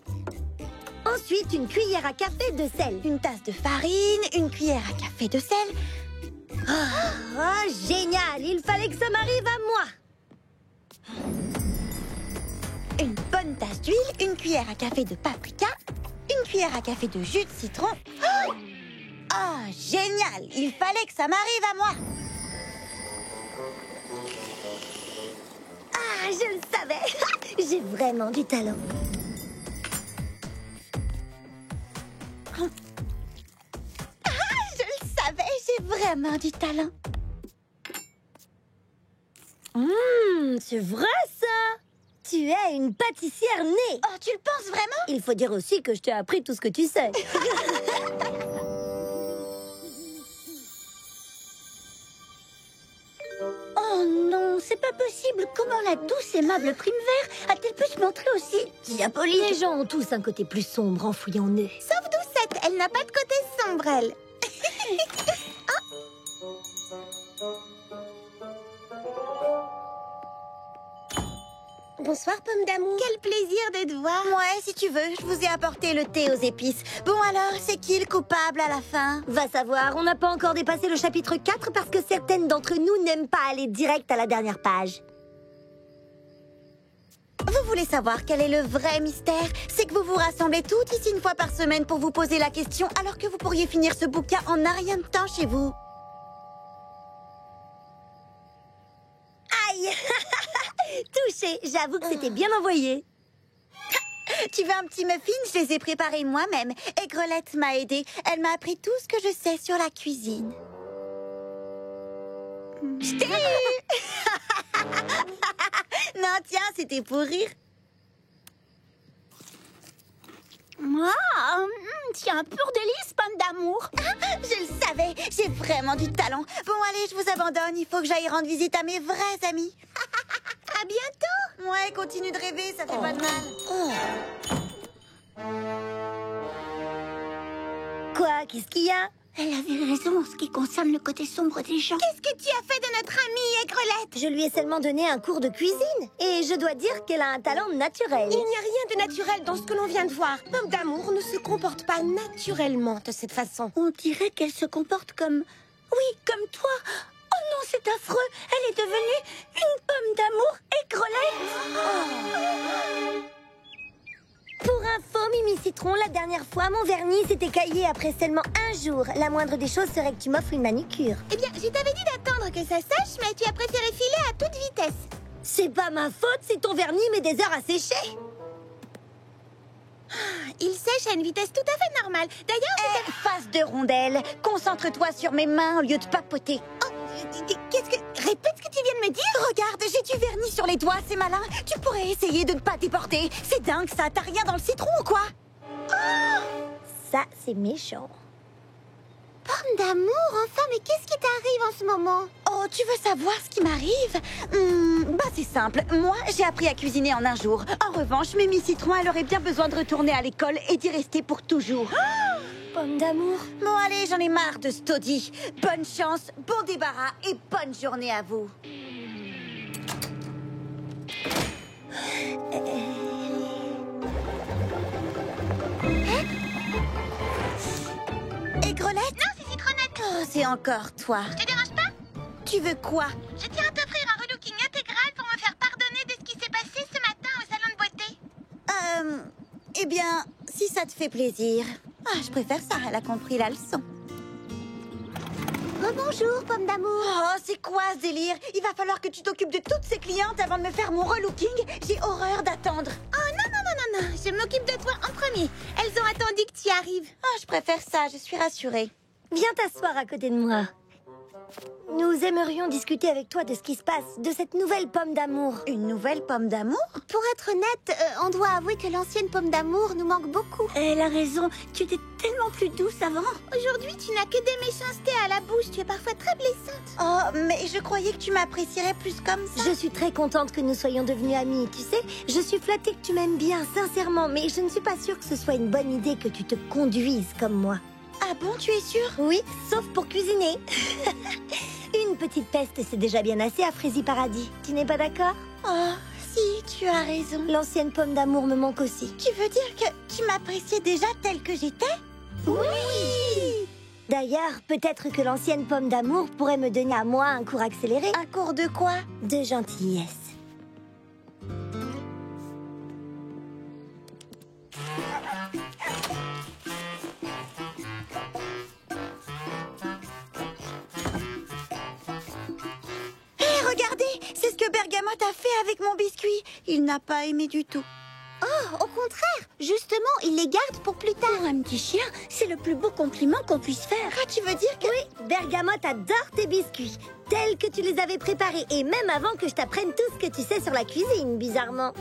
Ensuite, une cuillère à café de sel. Une tasse de farine, une cuillère à café de sel. Oh, génial! Il fallait que ça m'arrive à moi. Une bonne tasse d'huile, une cuillère à café de paprika, une cuillère à café de jus de citron. Génial! Il fallait que ça m'arrive à moi. Je le savais. J'ai vraiment du talent. Je le savais, j'ai vraiment du talent. C'est vrai ça? Tu es une pâtissière née. Oh, tu le penses vraiment? Il faut dire aussi que je t'ai appris tout ce que tu sais. Oh non, c'est pas possible. Comment la douce, aimable Primevère a-t-elle pu se montrer aussi diabolique? Les gens ont tous un côté plus sombre en fouillant nez. Sauf Doucette, elle n'a pas de côté sombre, elle. Bonsoir, pomme d'amour. Quel plaisir de te voir. Ouais, si tu veux, je vous ai apporté le thé aux épices. Bon alors, c'est qui le coupable à la fin? Va savoir, on n'a pas encore dépassé le chapitre 4 parce que certaines d'entre nous n'aiment pas aller direct à la dernière page. Vous voulez savoir quel est le vrai mystère? C'est que vous vous rassemblez toutes ici une fois par semaine pour vous poser la question alors que vous pourriez finir ce bouquin en un rien de temps chez vous. Aïe! Touché, j'avoue que c'était bien envoyé. Tu veux un petit muffin? Je les ai préparés moi-même. Aigrelette m'a aidée. Elle m'a appris tout ce que je sais sur la cuisine. Je t'ai eu. Non, tiens, c'était pour rire. Tu es un pur délice, pomme d'amour. Je le savais, j'ai vraiment du talent. Bon, allez, je vous abandonne. Il faut que j'aille rendre visite à mes vrais amis. À bientôt. Ouais, continue de rêver, ça fait pas de mal. Quoi? Qu'est-ce qu'il y a? Elle avait raison en ce qui concerne le côté sombre des gens. Qu'est-ce que tu as fait de notre amie Aigrelette? Je lui ai seulement donné un cours de cuisine. Et je dois dire qu'elle a un talent naturel. Il n'y a rien de naturel dans ce que l'on vient de voir. Pomme d'amour ne se comporte pas naturellement de cette façon. On dirait qu'elle se comporte comme... Oui, comme toi. Oh non, c'est affreux. Elle est devenue une pomme d'amour Aigrelette. Pour info, Mimi Citron, la dernière fois, mon vernis s'était caillé après seulement un jour. La moindre des choses serait que tu m'offres une manucure. Eh bien, je t'avais dit d'attendre que ça sèche, mais tu as préféré filer à toute vitesse. C'est pas ma faute si ton vernis met des heures à sécher. Il sèche à une vitesse tout à fait normale. D'ailleurs, Face de rondelle, concentre-toi sur mes mains au lieu de papoter. qu'est-ce que... Répète ce que tu viens de me dire. Regarde, j'ai du vernis sur les doigts, c'est malin. Tu pourrais essayer de ne pas déporter. C'est dingue ça, t'as rien dans le citron ou quoi? Ça, c'est méchant. Pomme d'amour, enfin, mais qu'est-ce qui t'arrive en ce moment? Oh, tu veux savoir ce qui m'arrive? Bah c'est simple, moi j'ai appris à cuisiner en un jour. En revanche, Mimi Citron, elle aurait bien besoin de retourner à l'école et d'y rester pour toujours. Pomme d'amour. Bon allez, j'en ai marre de ce taudis. Bonne chance, bon débarras et bonne journée à vous. Aigrelette? Non, c'est Citronnette. Oh, c'est encore toi. Je te dérange pas? Tu veux quoi? Je tiens à t'offrir un relooking intégral pour me faire pardonner de ce qui s'est passé ce matin au salon de beauté. Eh bien, si ça te fait plaisir. Ah, je préfère ça, elle a compris la leçon. Rebonjour, pomme d'amour. Oh, c'est quoi ce délire? Il va falloir que tu t'occupes de toutes ces clientes avant de me faire mon relooking. J'ai horreur d'attendre. Oh non, je m'occupe de toi en premier. Elles ont attendu que tu arrives. Ah, je préfère ça, je suis rassurée. Viens t'asseoir à côté de moi. Nous aimerions discuter avec toi de ce qui se passe, de cette nouvelle pomme d'amour. Une nouvelle pomme d'amour? Pour être honnête, on doit avouer que l'ancienne pomme d'amour nous manque beaucoup. Elle a raison. Tu étais tellement plus douce avant. Aujourd'hui, tu n'as que des méchancetés à la bouche. Tu es parfois très blessante. Oh, mais je croyais que tu m'apprécierais plus comme ça. Je suis très contente que nous soyons devenus amis, tu sais. Je suis flattée que tu m'aimes bien, sincèrement, mais je ne suis pas sûre que ce soit une bonne idée que tu te conduises comme moi. Ah bon, tu es sûre? Oui, sauf pour cuisiner. Une petite peste, c'est déjà bien assez à Frézy Paradis. Tu n'es pas d'accord? Oh, si, tu as raison. L'ancienne pomme d'amour me manque aussi. Tu veux dire que tu m'appréciais déjà telle que j'étais? Oui! D'ailleurs, peut-être que l'ancienne pomme d'amour pourrait me donner à moi un cours accéléré. Un cours de quoi? De gentillesse. Regardez, c'est ce que Bergamote a fait avec mon biscuit. Il n'a pas aimé du tout. Oh, au contraire, justement, il les garde pour plus tard. Pour un petit chien, c'est le plus beau compliment qu'on puisse faire. Ah, tu veux dire que... Oui, Bergamote adore tes biscuits, tels que tu les avais préparés, et même avant que je t'apprenne tout ce que tu sais sur la cuisine, bizarrement.